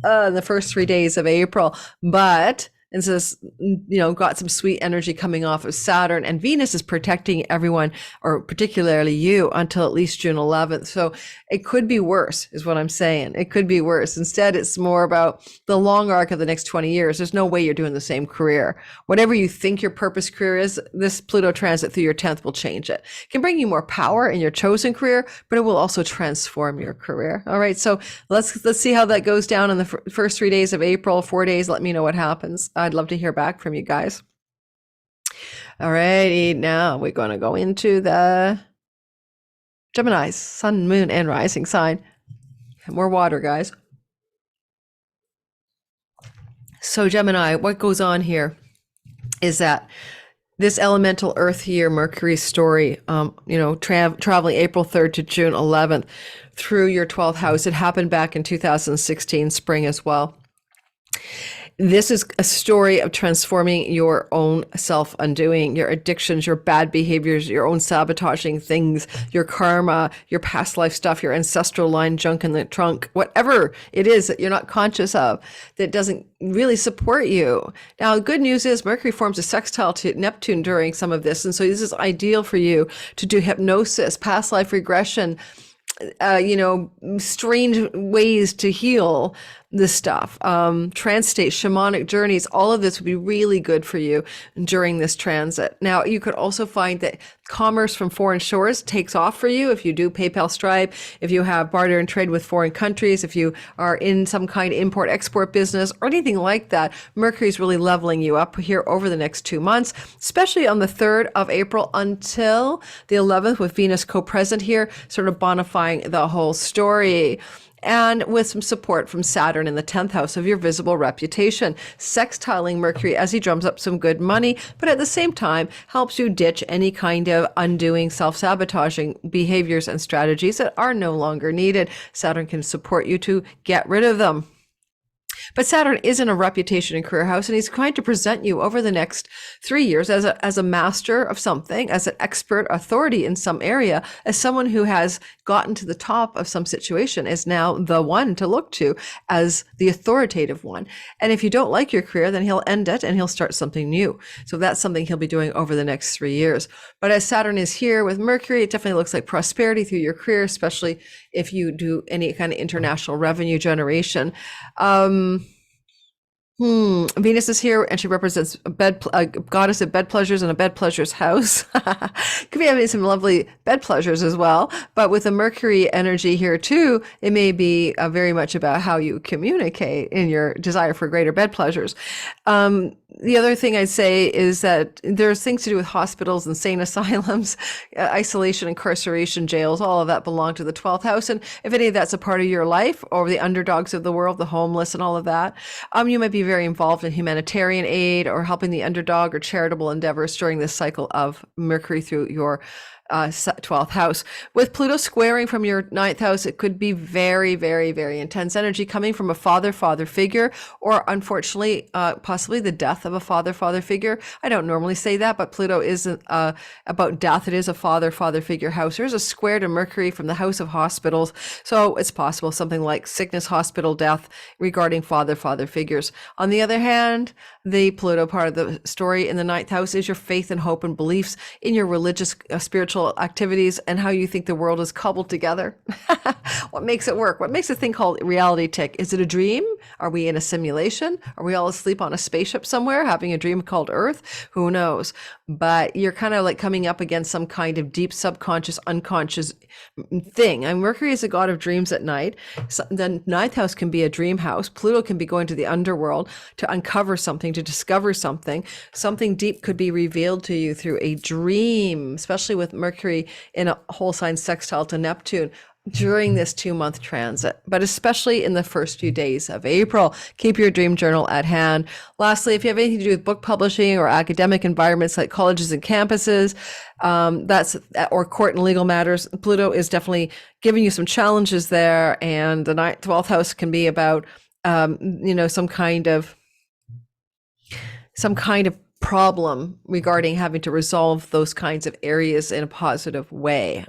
in the first 3 days of April. But and so this, got some sweet energy coming off of Saturn, and Venus is protecting everyone, or particularly you, until at least June 11th. So it could be worse, is what I'm saying. It could be worse. Instead, it's more about the long arc of the next 20 years. There's no way you're doing the same career. Whatever you think your purpose career is, this Pluto transit through your 10th will change it. It can bring you more power in your chosen career, but it will also transform your career. All right. So let's see how that goes down in the first 3 days of April, 4 days. Let me know what happens. I'd love to hear back from you guys. All righty, now we're going to go into the Gemini's sun, moon, and rising sign. More water, guys. So Gemini, what goes on here is that this elemental earth here, Mercury story, traveling April 3rd to June 11th through your 12th house. It happened back in 2016, spring as well. This is a story of transforming your own self-undoing, your addictions, your bad behaviors, your own sabotaging things, your karma, your past life stuff, your ancestral line junk in the trunk, whatever it is that you're not conscious of that doesn't really support you. Now, the good news is Mercury forms a sextile to Neptune during some of this. And so this is ideal for you to do hypnosis, past life regression, strange ways to heal this stuff, trance states, shamanic journeys, all of this would be really good for you during this transit. Now, you could also find that commerce from foreign shores takes off for you if you do PayPal, Stripe, if you have barter and trade with foreign countries, if you are in some kind of import-export business or anything like that. Mercury is really leveling you up here over the next 2 months, especially on the 3rd of April until the 11th with Venus co-present here, sort of bonifying the whole story. And with some support from Saturn in the 10th house of your visible reputation, sextiling Mercury as he drums up some good money, but at the same time helps you ditch any kind of undoing, self-sabotaging behaviors and strategies that are no longer needed. Saturn can support you to get rid of them. But Saturn is in a reputation and career house, and he's going to present you over the next 3 years as a master of something, as an expert authority in some area, as someone who has gotten to the top of some situation, is now the one to look to as the authoritative one. And if you don't like your career, then he'll end it and he'll start something new. So that's something he'll be doing over the next 3 years. But as Saturn is here with Mercury, it definitely looks like prosperity through your career, especially if you do any kind of international revenue generation. Venus is here and she represents a goddess of bed pleasures and a bed pleasures house. Could be having some lovely bed pleasures as well. But with the Mercury energy here too, it may be very much about how you communicate in your desire for greater bed pleasures. The other thing I'd say is that there's things to do with hospitals, insane asylums, isolation, incarceration, jails, all of that belong to the 12th house. And if any of that's a part of your life, or the underdogs of the world, the homeless and all of that, you might be very involved in humanitarian aid or helping the underdog or charitable endeavors during this cycle of Mercury through your 12th house. With Pluto squaring from your 9th house, it could be very, very, very intense energy coming from a father figure, or unfortunately, possibly the death of a father figure. I don't normally say that, but Pluto isn't about death. It is a father figure house. There's a square to Mercury from the house of hospitals. So it's possible something like sickness, hospital, death regarding father figures. On the other hand, the Pluto part of the story in the 9th house is your faith and hope and beliefs in your religious, spiritual activities and how you think the world is cobbled together. What makes it work? What makes a thing called reality tick? Is it a dream? Are we in a simulation? Are we all asleep on a spaceship somewhere having a dream called Earth? Who knows? But you're kind of like coming up against some kind of deep subconscious, unconscious thing. And Mercury is a god of dreams at night. So the 9th house can be a dream house. Pluto can be going to the underworld to uncover something, to discover something. Something deep could be revealed to you through a dream, especially with Mercury in a whole sign sextile to Neptune during this 2-month transit, but especially in the first few days of April. Keep your dream journal at hand. Lastly, if you have anything to do with book publishing or academic environments like colleges and campuses, or court and legal matters, Pluto is definitely giving you some challenges there. And the 12th house can be about, some kind of problem regarding having to resolve those kinds of areas in a positive way.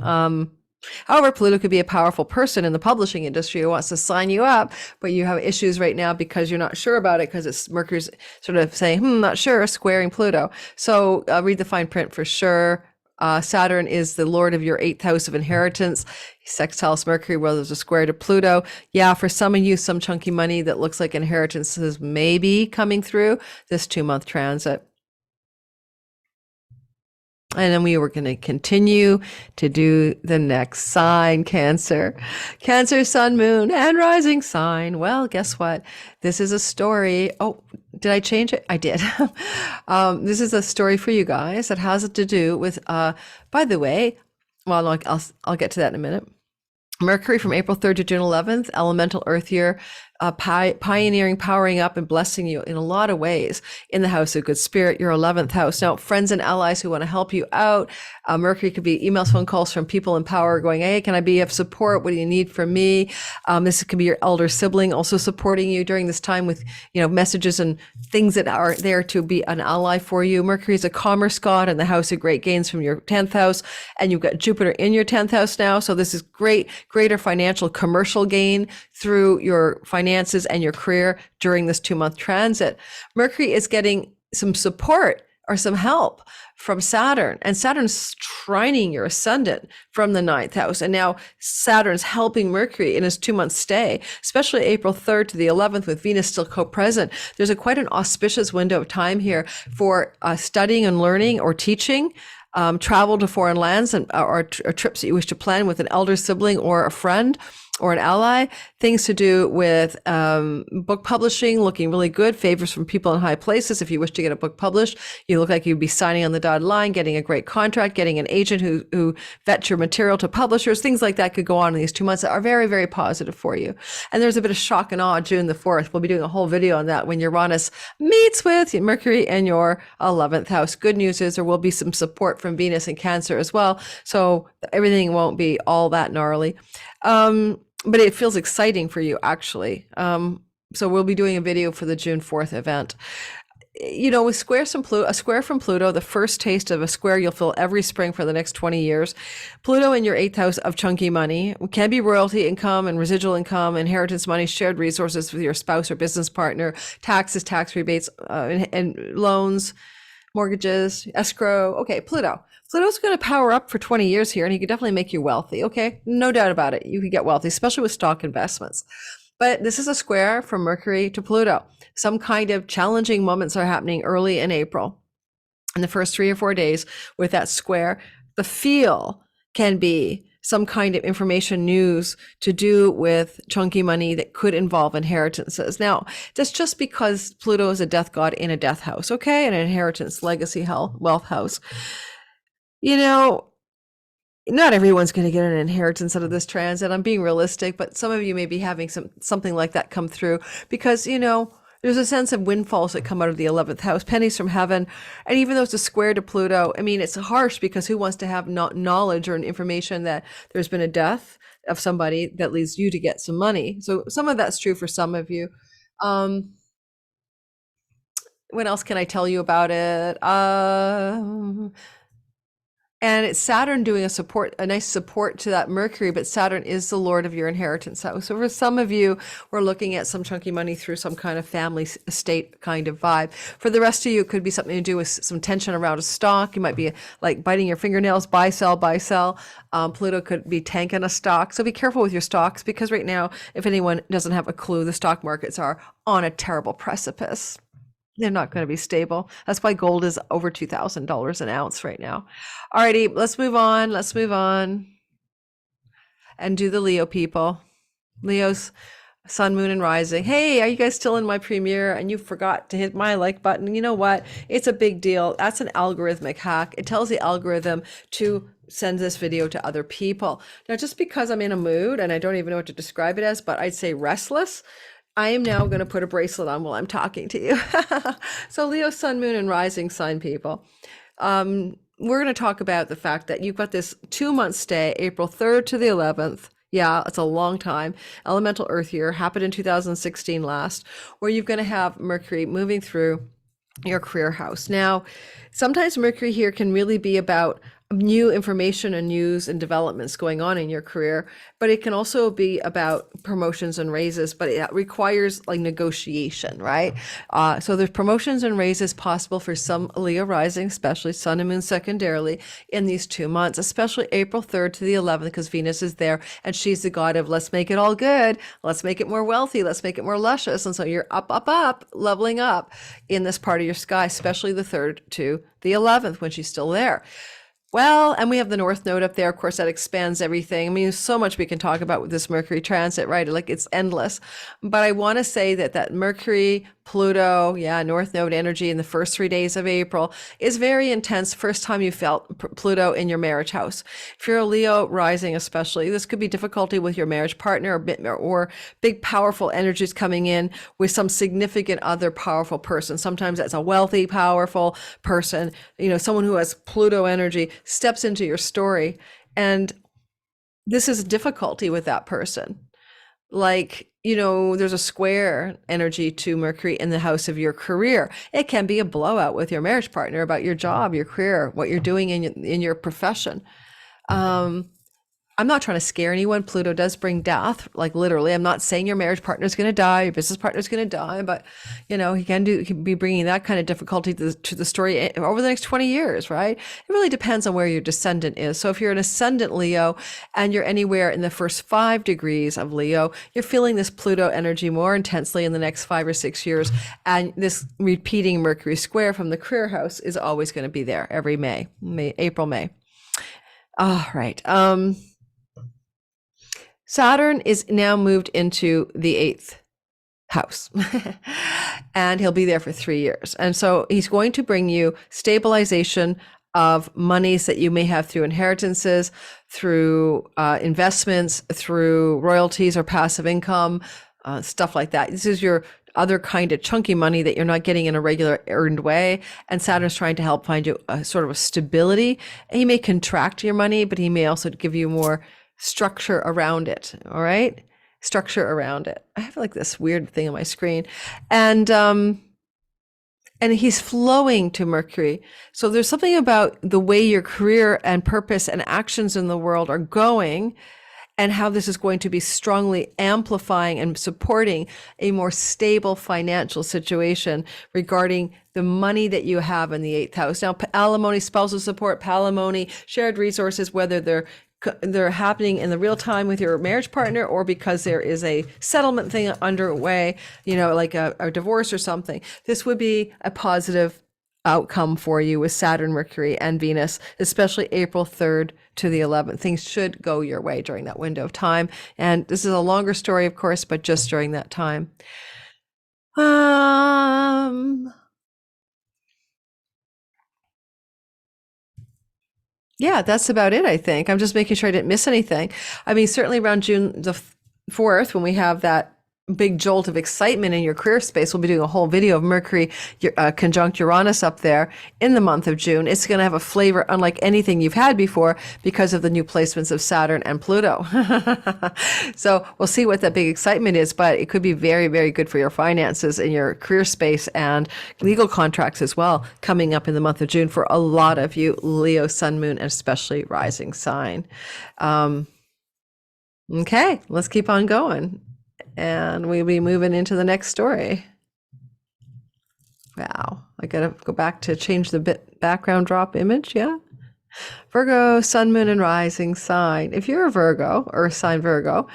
However, Pluto could be a powerful person in the publishing industry who wants to sign you up, but you have issues right now because you're not sure about it, because it's Mercury's sort of saying, not sure, squaring Pluto. So read the fine print for sure. Saturn is the lord of your 8th house of inheritance. Sextiles Mercury, where there's a square to Pluto. Yeah, for some of you, some chunky money that looks like inheritances may be coming through this 2-month transit. And then we were going to continue to do the next sign, Cancer. Cancer, sun, moon, and rising sign. Well, guess what? This is a story. Oh, did I change it? I did. This is a story for you guys that has to do with, by the way, well, I'll get to that in a minute. Mercury from April 3rd to June 11th, elemental earth year, pioneering, powering up, and blessing you in a lot of ways in the house of good spirit, your 11th house. Now, friends and allies who want to help you out, Mercury could be emails, phone calls from people in power going, hey, can I be of support? What do you need from me? This could be your elder sibling also supporting you during this time with, messages and things that are there to be an ally for you. Mercury is a commerce god in the house of great gains from your 10th house, and you've got Jupiter in your 10th house now. So this is greater financial commercial gain through your finances and your career during this 2-month transit. Mercury is getting some support or some help from Saturn, and Saturn's trining your ascendant from the 9th house. And now Saturn's helping Mercury in his 2-month stay, especially April 3rd to the 11th with Venus still co-present. There's quite an auspicious window of time here for studying and learning or teaching, travel to foreign lands, and or trips that you wish to plan with an elder sibling or a friend or an ally, things to do with book publishing, looking really good, favors from people in high places. If you wish to get a book published, you look like you'd be signing on the dotted line, getting a great contract, getting an agent who vets your material to publishers. Things like that could go on in these 2 months that are very, very positive for you. And there's a bit of shock and awe June the 4th. We'll be doing a whole video on that when Uranus meets with Mercury in your 11th house. Good news is there will be some support from Venus and Cancer as well. So everything won't be all that gnarly. But it feels exciting for you, actually. So we'll be doing a video for the June 4th event. With a square from Pluto, the first taste of a square you'll feel every spring for the next 20 years. Pluto in your 8th house of chunky money can be royalty income and residual income, inheritance money, shared resources with your spouse or business partner, taxes, tax rebates, and loans, mortgages, escrow. Okay, Pluto's going to power up for 20 years here, and he could definitely make you wealthy. Okay, no doubt about it. You could get wealthy, especially with stock investments. But this is a square from Mercury to Pluto. Some kind of challenging moments are happening early in April. In the first 3 or 4 days with that square, the feel can be some kind of information news to do with chunky money that could involve inheritances. Now, that's just because Pluto is a death god in a death house, okay? An inheritance, legacy, health, wealth house. You know, not everyone's going to get an inheritance out of this transit. I'm being realistic, but some of you may be having something like that come through because, there's a sense of windfalls that come out of the 11th house, pennies from heaven. And even though it's a square to Pluto, I mean, it's harsh because who wants to have knowledge or information that there's been a death of somebody that leads you to get some money? So some of that's true for some of you. What else can I tell you about it? And it's Saturn doing a nice support to that Mercury, but Saturn is the Lord of your inheritance house. So for some of you, we're looking at some chunky money through some kind of family estate kind of vibe. For the rest of you, it could be something to do with some tension around a stock. You might be like biting your fingernails, buy, sell, buy, sell. Pluto could be tanking a stock. So be careful with your stocks because right now, if anyone doesn't have a clue, the stock markets are on a terrible precipice. They're not going to be stable. That's why gold is over $2,000 an ounce right now. Alrighty, let's move on. Let's move on and do the Leo people. Leo's sun, moon, and rising. Hey, are you guys still in my premiere and you forgot to hit my like button? You know what? It's a big deal. That's an algorithmic hack. It tells the algorithm to send this video to other people. Now, just because I'm in a mood and I don't even know what to describe it as, but I'd say restless, I am now going to put a bracelet on while I'm talking to you. So Leo, sun, moon, and rising sign people. We're going to talk about the fact that you've got this 2-month stay, April 3rd to the 11th. Yeah, it's a long time. Elemental Earth year happened in 2016 last, where you're going to have Mercury moving through your career house. Now, sometimes Mercury here can really be about new information and news and developments going on in your career, but it can also be about promotions and raises, but it requires like negotiation, right? So there's promotions and raises possible for some Leo rising, especially sun and moon secondarily in these 2 months, especially April 3rd to the 11th, because Venus is there and she's the god of let's make it all good. Let's make it more wealthy. Let's make it more luscious. And so you're up, leveling up in this part of your sky, especially the 3rd to the 11th when she's still there. Well, and we have the North Node up there. Of course, that expands everything. I mean, there's so much we can talk about with this Mercury transit, right? Like it's endless. But I want to say that Mercury, Pluto, North Node energy in the first 3 days of April is very intense. First time you felt Pluto in your marriage house. If you're a Leo rising, especially, this could be difficulty with your marriage partner or big, powerful energies coming in with some significant other powerful person. Sometimes that's a wealthy, powerful person, someone who has Pluto energy steps into your story. And this is difficulty with that person. Like, there's a square energy to Mercury in the house of your career. It can be a blowout with your marriage partner about your job, your career, what you're doing in your profession. I'm not trying to scare anyone. Pluto does bring death, like literally. I'm not saying your marriage partner is going to die, your business partner is going to die, but he can be bringing that kind of difficulty to the story over the next 20 years, right? It really depends on where your descendant is. So if you're an ascendant Leo and you're anywhere in the first 5 degrees of Leo, you're feeling this Pluto energy more intensely in the next 5 or 6 years. And this repeating Mercury square from the career house is always going to be there every April, May. All right. Saturn is now moved into the 8th house and he'll be there for 3 years. And so he's going to bring you stabilization of monies that you may have through inheritances, through investments, through royalties or passive income, stuff like that. This is your other kind of chunky money that you're not getting in a regular earned way. And Saturn's trying to help find you a sort of a stability. And he may contract your money, but he may also give you more structure around it. All right. Structure around it. I have like this weird thing on my screen and he's flowing to Mercury. So there's something about the way your career and purpose and actions in the world are going and how this is going to be strongly amplifying and supporting a more stable financial situation regarding the money that you have in the 8th house. Now, alimony, spousal support, palimony, shared resources, whether they're they're happening in the real time with your marriage partner, or because there is a settlement thing underway, like a divorce or something. This would be a positive outcome for you with Saturn, Mercury, and Venus, especially April 3rd to the 11th. Things should go your way during that window of time. And this is a longer story, of course, but just during that time. Yeah, that's about it, I think. I'm just making sure I didn't miss anything. I mean, certainly around June the 4th, when we have that big jolt of excitement in your career space, we'll be doing a whole video of Mercury conjunct Uranus up there in the month of June. It's going to have a flavor unlike anything you've had before because of the new placements of Saturn and Pluto. So we'll see what that big excitement is, but it could be very, very good for your finances in your career space and legal contracts as well, coming up in the month of June for a lot of you, Leo, Sun, Moon, and especially rising sign. Okay, let's keep on going. And we'll be moving into the next story. Wow, I gotta go back to change the background drop image, yeah? Virgo, Sun, Moon, and Rising sign. If you're a Virgo, Earth sign Virgo,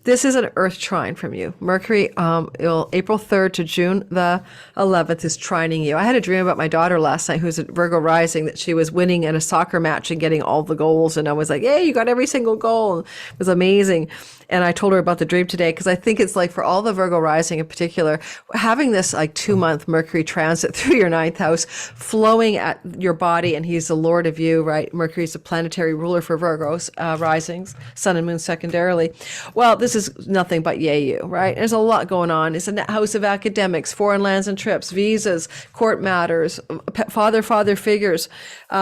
this is an Earth trine from you. Mercury, April 3rd to June the 11th is trining you. I had a dream about my daughter last night, who's a Virgo rising, that she was winning in a soccer match and getting all the goals. And I was like, "Yay, you got every single goal." It was amazing. And I told her about the dream today because I think it's like for all the Virgo rising in particular, having this like 2-month Mercury transit through your 9th house, flowing at your body, and he's the Lord of you, right? Mercury is the planetary ruler for Virgos risings, Sun and Moon secondarily. Well, this is nothing but yay you, right? There's a lot going on. It's a house of academics, foreign lands and trips, visas, court matters, father figures,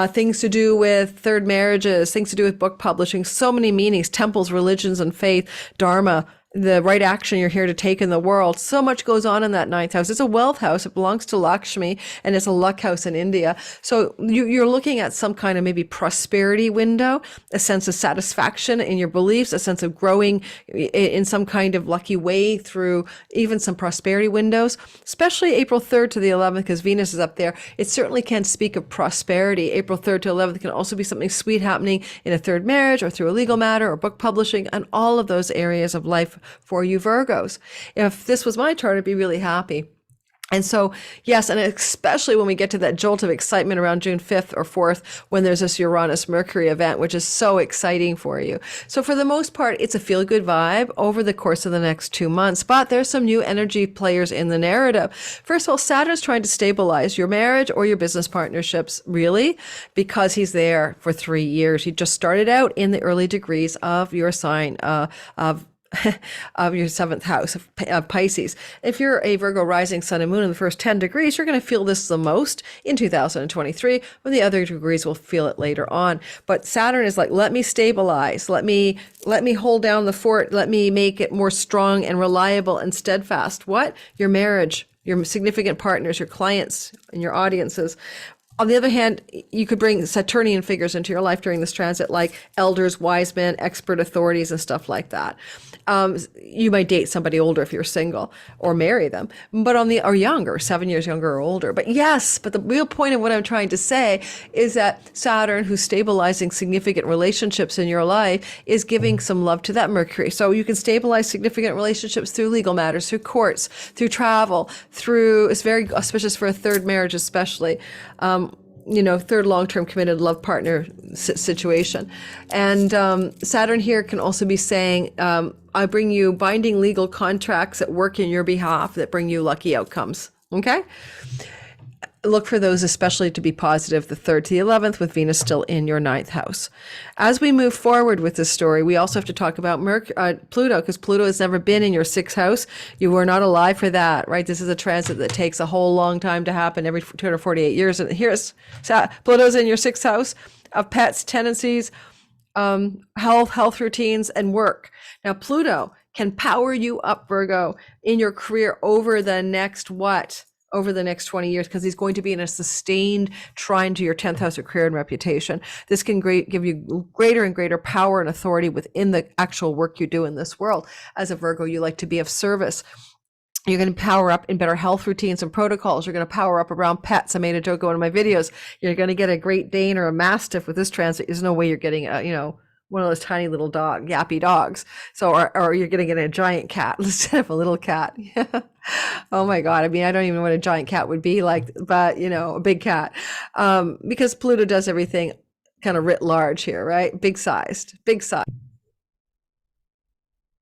things to do with third marriages, things to do with book publishing, so many meanings, temples, religions, and faith. Dharma, the right action you're here to take in the world. So much goes on in that 9th house. It's a wealth house. It belongs to Lakshmi, and it's a luck house in India. So you're looking at some kind of maybe prosperity window, a sense of satisfaction in your beliefs, a sense of growing in some kind of lucky way through even some prosperity windows, especially April 3rd to the 11th, because Venus is up there. It certainly can speak of prosperity. April 3rd to 11th can also be something sweet happening in a third marriage or through a legal matter or book publishing, and all of those areas of life for you Virgos. If this was my chart, I'd be really happy. And so, yes, and especially when we get to that jolt of excitement around June 5th or 4th, when there's this Uranus-Mercury event, which is so exciting for you. So for the most part, it's a feel-good vibe over the course of the next 2 months, but there's some new energy players in the narrative. First of all, Saturn's trying to stabilize your marriage or your business partnerships, really, because he's there for 3 years. He just started out in the early degrees of your sign of your 7th house of Pisces. If you're a Virgo rising, Sun and Moon in the first 10 degrees, you're going to feel this the most in 2023, when the other degrees will feel it later on. But Saturn is like, let me stabilize, let me hold down the fort, let me make it more strong and reliable and steadfast. What? Your marriage, your significant partners, your clients, and your audiences. On the other hand, you could bring Saturnian figures into your life during this transit, like elders, wise men, expert authorities, and stuff like that. You might date somebody older if you're single, or marry them, but or younger, 7 years younger or older. But the real point of what I'm trying to say is that Saturn, who's stabilizing significant relationships in your life, is giving some love to that Mercury. So you can stabilize significant relationships through legal matters, through courts, through travel, it's very auspicious for a third marriage, especially. Third long-term committed love partner situation. And Saturn here can also be saying, I bring you binding legal contracts that work in your behalf that bring you lucky outcomes. Okay? Look for those especially to be positive the 3rd to the 11th, with Venus still in your 9th house. As we move forward with this story, we also have to talk about Pluto, because Pluto has never been in your 6th house. You were not alive for that, right? This is a transit that takes a whole long time to happen, every 248 years. And here's Pluto's in your 6th house of pets, tendencies, health routines, and work. Now, Pluto can power you up, Virgo, in your career over the next 20 years, because he's going to be in a sustained trine to your 10th house of career and reputation. This can give you greater and greater power and authority within the actual work you do in this world. As a Virgo, you like to be of service. You're going to power up in better health routines and protocols. You're going to power up around pets. I made a joke in one of my videos. You're going to get a Great Dane or a Mastiff with this transit. There's no way you're getting one of those tiny little yappy dogs. So, or you're going to get a giant cat instead of a little cat. Yeah. Oh my God. I mean, I don't even know what a giant cat would be like, but a big cat. Because Pluto does everything kind of writ large here, right? Big sized, big size.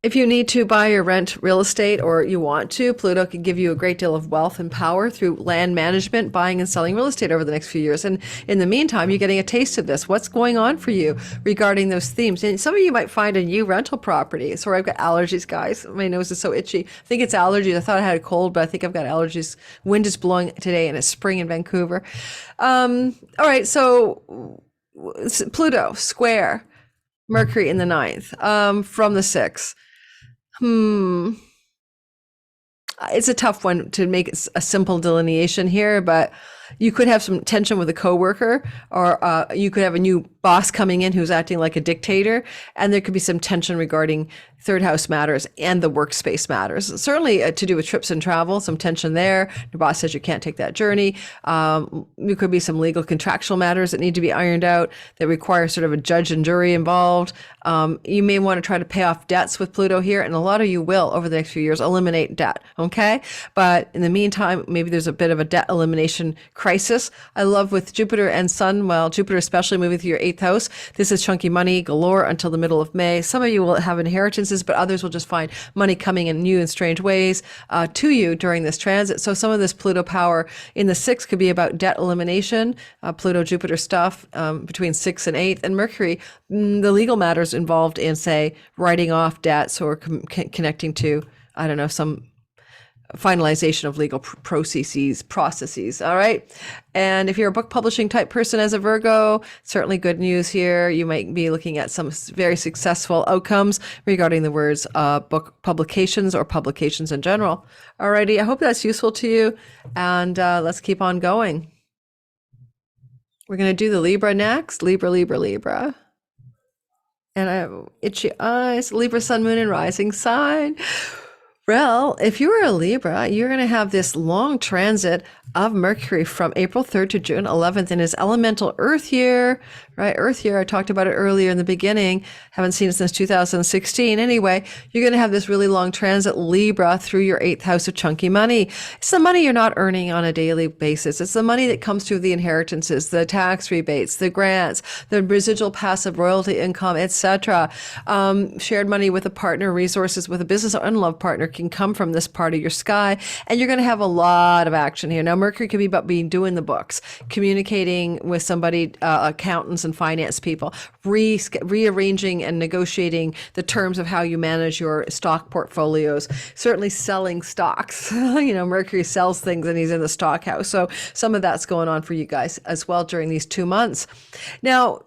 If you need to buy or rent real estate or you want to, Pluto can give you a great deal of wealth and power through land management, buying and selling real estate over the next few years. And in the meantime, you're getting a taste of this. What's going on for you regarding those themes? And some of you might find a new rental property. Sorry, I've got allergies, guys. My nose is so itchy. I think it's allergies. I thought I had a cold, but I think I've got allergies. Wind is blowing today and it's spring in Vancouver. All right, so Pluto square Mercury in the ninth from the 6th. It's a tough one to make a simple delineation here, but you could have some tension with a coworker, or you could have a new boss coming in who's acting like a dictator, and there could be some tension regarding third house matters and the workspace matters. Certainly to do with trips and travel, some tension there. Your boss says you can't take that journey. There could be some legal contractual matters that need to be ironed out that require sort of a judge and jury involved. You may want to try to pay off debts with Pluto here, and a lot of you will over the next few years eliminate debt, okay? But in the meantime, maybe there's a bit of a debt elimination crisis. I love with Jupiter and Sun, well, Jupiter especially moving through your 8th house. This is chunky money galore until the middle of May. Some of you will have inheritances, but others will just find money coming in new and strange ways to you during this transit. So some of this Pluto power in the 6th could be about debt elimination, Pluto Jupiter stuff between 6th and 8th, and Mercury, the legal matters involved in, say, writing off debts or connecting to, I don't know, some finalization of legal processes. All right. And if you're a book publishing type person as a Virgo, certainly good news here. You might be looking at some very successful outcomes regarding the words book publications or publications in general. All righty. I hope that's useful to you. And let's keep on going. We're going to do the Libra next. Libra. And I have itchy eyes. Libra, sun, moon, and rising sign. Well, if you are a Libra, you're going to have this long transit of Mercury from April 3rd to June 11th in his elemental Earth year, right? Earth year, I talked about it earlier in the beginning. Haven't seen it since 2016. Anyway, you're going to have this really long transit, Libra, through your 8th house of chunky money. It's the money you're not earning on a daily basis. It's the money that comes through the inheritances, the tax rebates, the grants, the residual passive royalty income, etc. Shared money with a partner, resources with a business or unloved partner can come from this part of your sky, and you're going to have a lot of action here. Now, Mercury could be about doing the books, communicating with somebody, accountants and finance people, rearranging and negotiating the terms of how you manage your stock portfolios, certainly selling stocks. Mercury sells things and he's in the stock house. So some of that's going on for you guys as well during these 2 months. Now,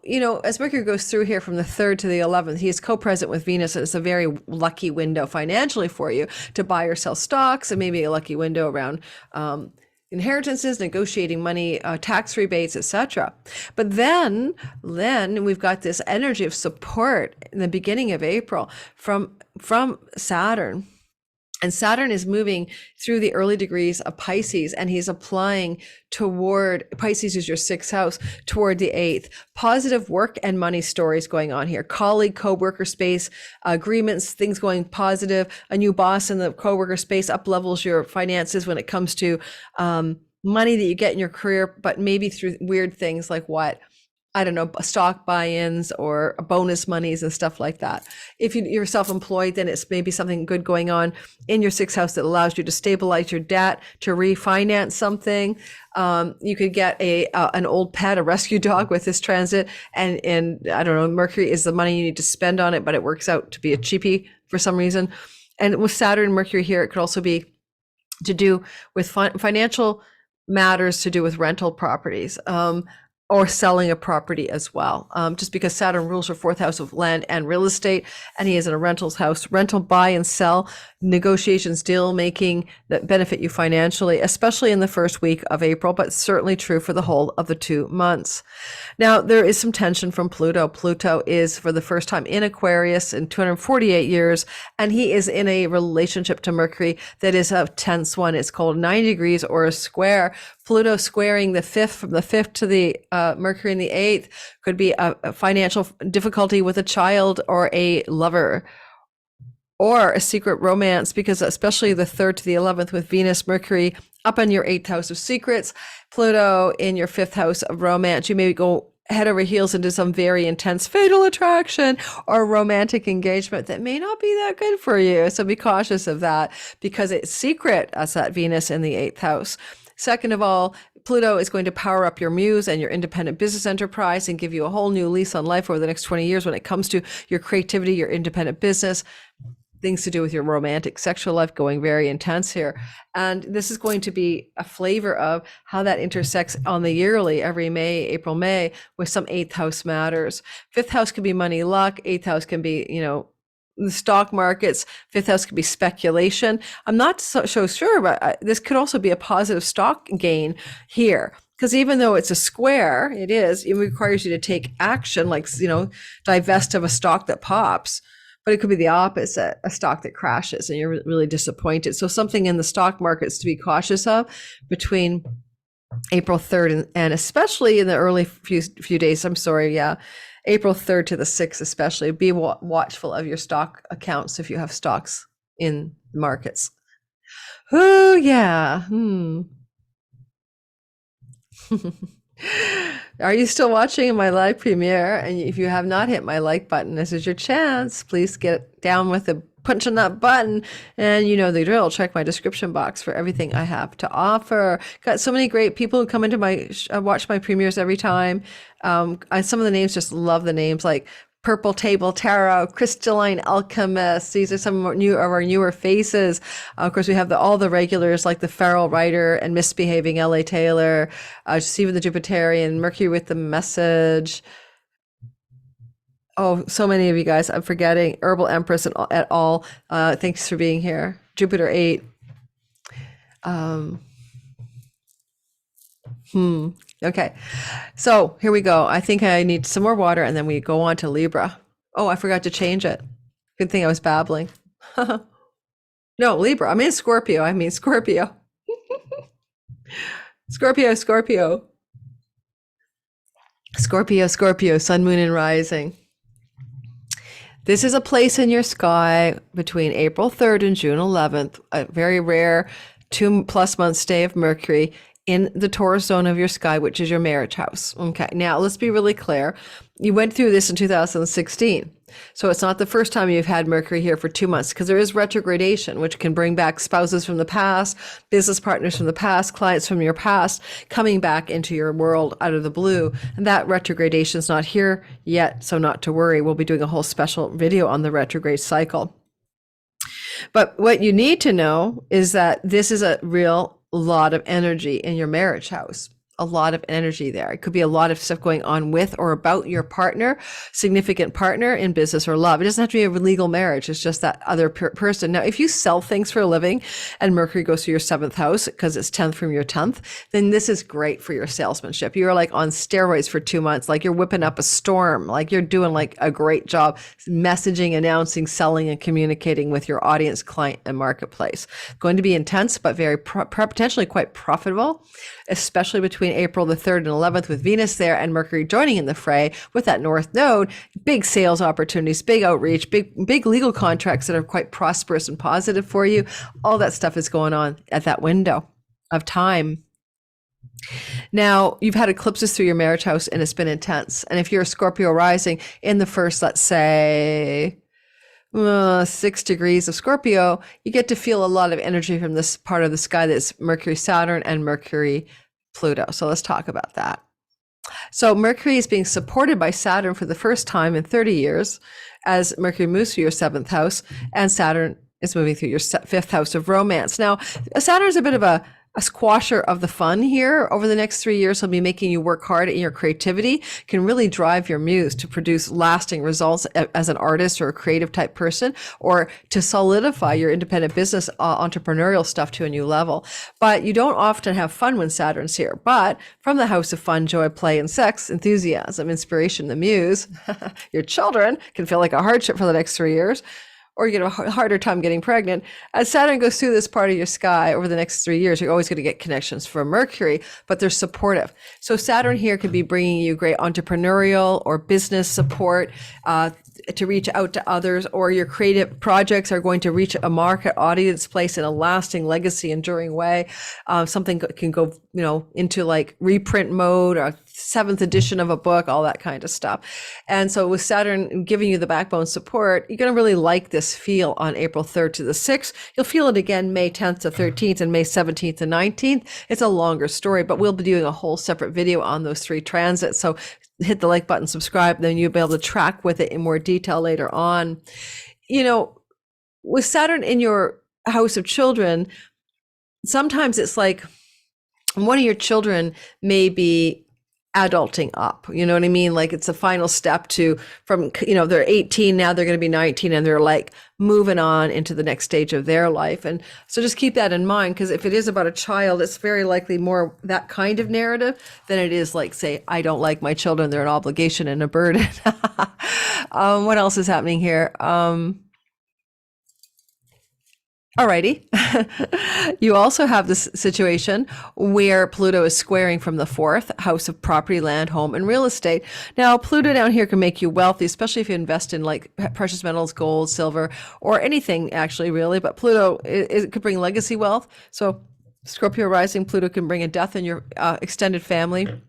as Mercury goes through here from the 3rd to the 11th, he is co-present with Venus. And it's a very lucky window financially for you to buy or sell stocks, and maybe a lucky window around inheritances, negotiating money, tax rebates, etc. But then we've got this energy of support in the beginning of April from Saturn. And Saturn is moving through the early degrees of Pisces, and he's applying toward, Pisces is your 6th house, toward the 8th. Positive work and money stories going on here. Colleague, co-worker space, agreements, things going positive. A new boss in the co-worker space up levels your finances when it comes to money that you get in your career, but maybe through weird things like what? I don't know, stock buy-ins or bonus monies and stuff like that. If you're self-employed, then it's maybe something good going on in your 6th house that allows you to stabilize your debt, to refinance something. You could get an old pet, a rescue dog with this transit. And I don't know, Mercury is the money you need to spend on it, but it works out to be a cheapie for some reason. And with Saturn and Mercury here, it could also be to do with financial matters, to do with rental properties. Or selling a property as well. Just because Saturn rules your 4th house of land and real estate, and he is in a rentals house. Rental buy and sell negotiations, deal making that benefit you financially, especially in the first week of April, but certainly true for the whole of the 2 months. Now, there is some tension from Pluto. Pluto is for the first time in Aquarius in 248 years, and he is in a relationship to Mercury that is a tense one. It's called 90 degrees or a square. Pluto squaring the fifth, from the fifth to the Mercury in the eighth, could be a financial difficulty with a child or a lover, or a secret romance, because especially the 3rd to the 11th with Venus, Mercury up in your 8th house of secrets, Pluto in your 5th house of romance. You may go head over heels into some very intense fatal attraction or romantic engagement that may not be that good for you. So be cautious of that, because it's secret as that Venus in the 8th house. Second of all, Pluto is going to power up your muse and your independent business enterprise and give you a whole new lease on life over the next 20 years when it comes to your creativity, your independent business, things to do with your romantic sexual life going very intense here. And this is going to be a flavor of how that intersects on the yearly, every May, April, May, with some 8th house matters. 5th house can be money, luck. 8th house can be, the stock markets. 5th house could be speculation. I'm not so sure, but this could also be a positive stock gain here. Because even though it's a square, it requires you to take action, like, divest of a stock that pops. But it could be the opposite, a stock that crashes and you're really disappointed. So something in the stock markets to be cautious of between April 3rd and especially in the early few days. April 3rd to the 6th especially. Be watchful of your stock accounts if you have stocks in the markets. Oh, yeah. Are you still watching my live premiere? And if you have not hit my like button, this is your chance. Please get down with the punch on that button. And you know the drill. Check my description box for everything I have to offer. Got so many great people who come into my watch my premieres every time. Some of the names, just love the names, like Purple Table Tarot, Crystalline Alchemist. These are some of our newer faces. Of course, we have all the regulars like the Feral Writer and Misbehaving L.A. Taylor, Stephen the Jupiterian, Mercury with the Message. Oh, so many of you guys. I'm forgetting. Herbal Empress et al. Thanks for being here. Jupiter 8. Okay, so here we go. I think I need some more water and then we go on to Libra. Oh, I forgot to change it. Good thing I was babbling. No, Libra. I'm in Scorpio. Scorpio. Scorpio, Sun, Moon, and Rising. This is a place in your sky between April 3rd and June 11th, a very rare 2+ month stay of Mercury in the Taurus zone of your sky, which is your marriage house. Okay, now let's be really clear. You went through this in 2016. So it's not the first time you've had Mercury here for 2 months, because there is retrogradation, which can bring back spouses from the past, business partners from the past, clients from your past, coming back into your world out of the blue. And that retrogradation is not here yet, so not to worry. We'll be doing a whole special video on the retrograde cycle. But what you need to know is that this is a real lot of energy in your marriage house. A lot of energy there. It could be a lot of stuff going on with or about your partner, significant partner in business or love. It doesn't have to be a legal marriage. It's just that other person. Now, if you sell things for a living and Mercury goes to your 7th house because it's 10th from your 10th, then this is great for your salesmanship. You're like on steroids for 2 months. Like you're whipping up a storm. Like you're doing like a great job messaging, announcing, selling, and communicating with your audience, client, and marketplace. Going to be intense, but very potentially quite profitable, especially between April the 3rd and 11th with Venus there and Mercury joining in the fray with that North Node. Big sales opportunities, big outreach, big legal contracts that are quite prosperous and positive for you. All that stuff is going on at that window of time. Now, you've had eclipses through your marriage house and it's been intense. And if you're a Scorpio rising in the first, let's say, 6 degrees of Scorpio, you get to feel a lot of energy from this part of the sky that's Mercury, Saturn, and Mercury, Pluto. So let's talk about that. So Mercury is being supported by Saturn for the first time in 30 years as Mercury moves through your 7th house and Saturn is moving through your 5th house of romance. Now, Saturn is a bit of a a squasher of the fun here over the next 3 years. He'll be making you work hard, and your creativity can really drive your muse to produce lasting results as an artist or a creative type person, or to solidify your independent business entrepreneurial stuff to a new level. But you don't often have fun when Saturn's here. But from the house of fun, joy, play, and sex, enthusiasm, inspiration, the muse, your children can feel like a hardship for the next 3 years, or you get a harder time getting pregnant. As Saturn goes through this part of your sky over the next 3 years, you're always going to get connections from Mercury, but they're supportive. So Saturn here could be bringing you great entrepreneurial or business support to reach out to others, or your creative projects are going to reach a market audience, place in a lasting, legacy, enduring way. Something can go, into like reprint mode or 7th edition of a book, all that kind of stuff. And so with Saturn giving you the backbone support, you're going to really like this feel on April 3rd to the 6th. You'll feel it again May 10th to 13th and May 17th to 19th. It's a longer story, but we'll be doing a whole separate video on those 3 transits. So hit the like button, subscribe, then you'll be able to track with it in more detail later on. With Saturn in your house of children, sometimes it's like one of your children may be adulting up, you know what I mean? Like it's a final step from they're 18, now they're going to be 19, and they're like moving on into the next stage of their life. And so just keep that in mind, because if it is about a child, it's very likely more that kind of narrative than it is like, say, I don't like my children, they're an obligation and a burden. What else is happening here? Alrighty. You also have this situation where Pluto is squaring from the 4th house of property, land, home, and real estate. Now, Pluto down here can make you wealthy, especially if you invest in like precious metals, gold, silver, or anything actually, really. But Pluto, it could bring legacy wealth. So Scorpio rising, Pluto can bring a death in your extended family,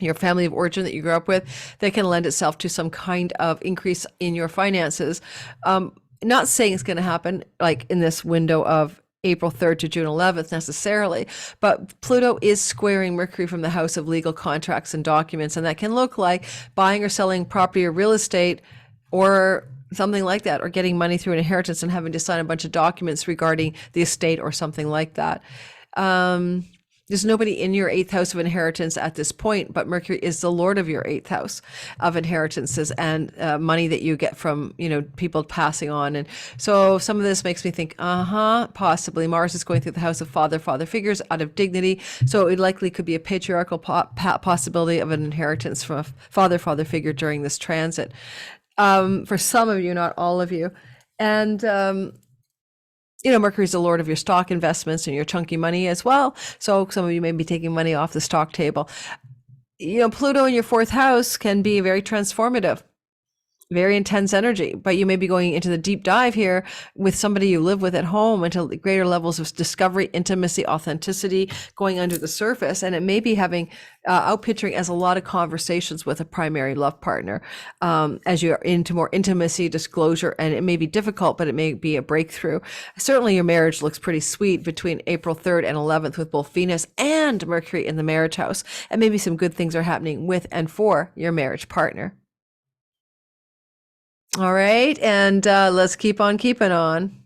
your family of origin that you grew up with, that can lend itself to some kind of increase in your finances. Not saying it's going to happen like in this window of April 3rd to June 11th necessarily, but Pluto is squaring Mercury from the house of legal contracts and documents, and that can look like buying or selling property or real estate or something like that, or getting money through an inheritance and having to sign a bunch of documents regarding the estate or something like that. There's nobody in your 8th house of inheritance at this point, but Mercury is the lord of your 8th house of inheritances and money that you get from, people passing on. And so some of this makes me think, possibly Mars is going through the house of father figures out of dignity. So it likely could be a patriarchal possibility of an inheritance from a father figure during this transit. For some of you, not all of you. And, Mercury's the lord of your stock investments and your chunky money as well. So some of you may be taking money off the stock table. Pluto in your 4th house can be very transformative, very intense energy, but you may be going into the deep dive here with somebody you live with at home into greater levels of discovery, intimacy, authenticity, going under the surface. And it may be having outpicturing as a lot of conversations with a primary love partner as you're into more intimacy, disclosure, and it may be difficult, but it may be a breakthrough. Certainly your marriage looks pretty sweet between April 3rd and 11th with both Venus and Mercury in the marriage house. And maybe some good things are happening with and for your marriage partner. All right, and let's keep on keeping on.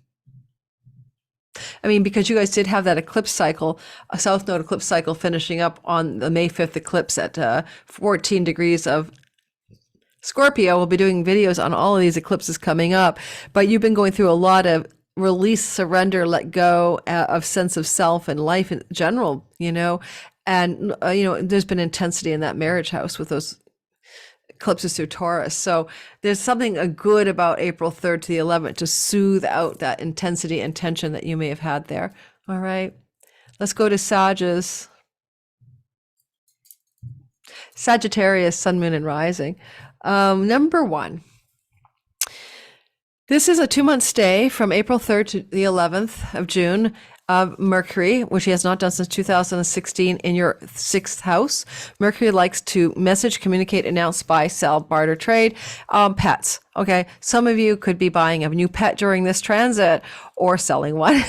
Because you guys did have that eclipse cycle, a South Node eclipse cycle finishing up on the May 5th eclipse at 14 degrees of Scorpio. We'll be doing videos on all of these eclipses coming up, but you've been going through a lot of release, surrender, let go of sense of self and life in general, and, there's been intensity in that marriage house with those eclipses through Taurus. So there's something good about April 3rd to the 11th to soothe out that intensity and tension that you may have had there. All right, let's go to Sagittarius, Sun, Moon, and Rising. Number 1. This is a 2-month stay from April 3rd to the 11th of June. Mercury, which he has not done since 2016, in your 6th house. Mercury likes to message, communicate, announce, buy, sell, barter, trade, pets. Okay. Some of you could be buying a new pet during this transit or selling one,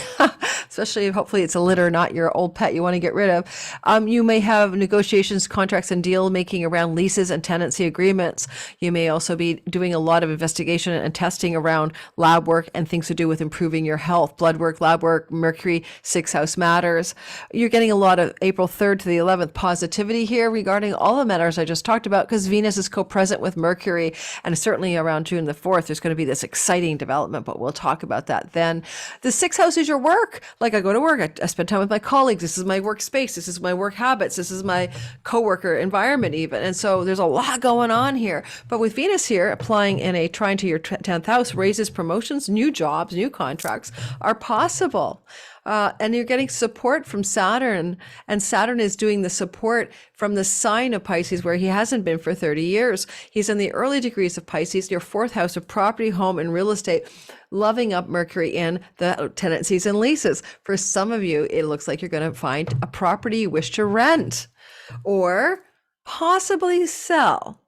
especially if hopefully it's a litter, not your old pet you want to get rid of. You may have negotiations, contracts, and deal making around leases and tenancy agreements. You may also be doing a lot of investigation and testing around lab work and things to do with improving your health, blood work, lab work, Mercury, sixth house matters. You're getting a lot of April 3rd to the 11th positivity here regarding all the matters I just talked about because Venus is co-present with Mercury, and certainly around June the 4th, there's going to be this exciting development, but we'll talk about that then. The sixth house is your work. Like I go to work, I spend time with my colleagues. This is my workspace. This is my work habits. This is my coworker environment even. And so there's a lot going on here. But with Venus here applying in a trine to your 10th house, raises, promotions, new jobs, new contracts are possible. And you're getting support from Saturn, and Saturn is doing the support from the sign of Pisces where he hasn't been for 30 years. He's in the early degrees of Pisces, your fourth house of property, home, and real estate, loving up Mercury in the tenancies and leases. For some of you, it looks like you're going to find a property you wish to rent or possibly sell.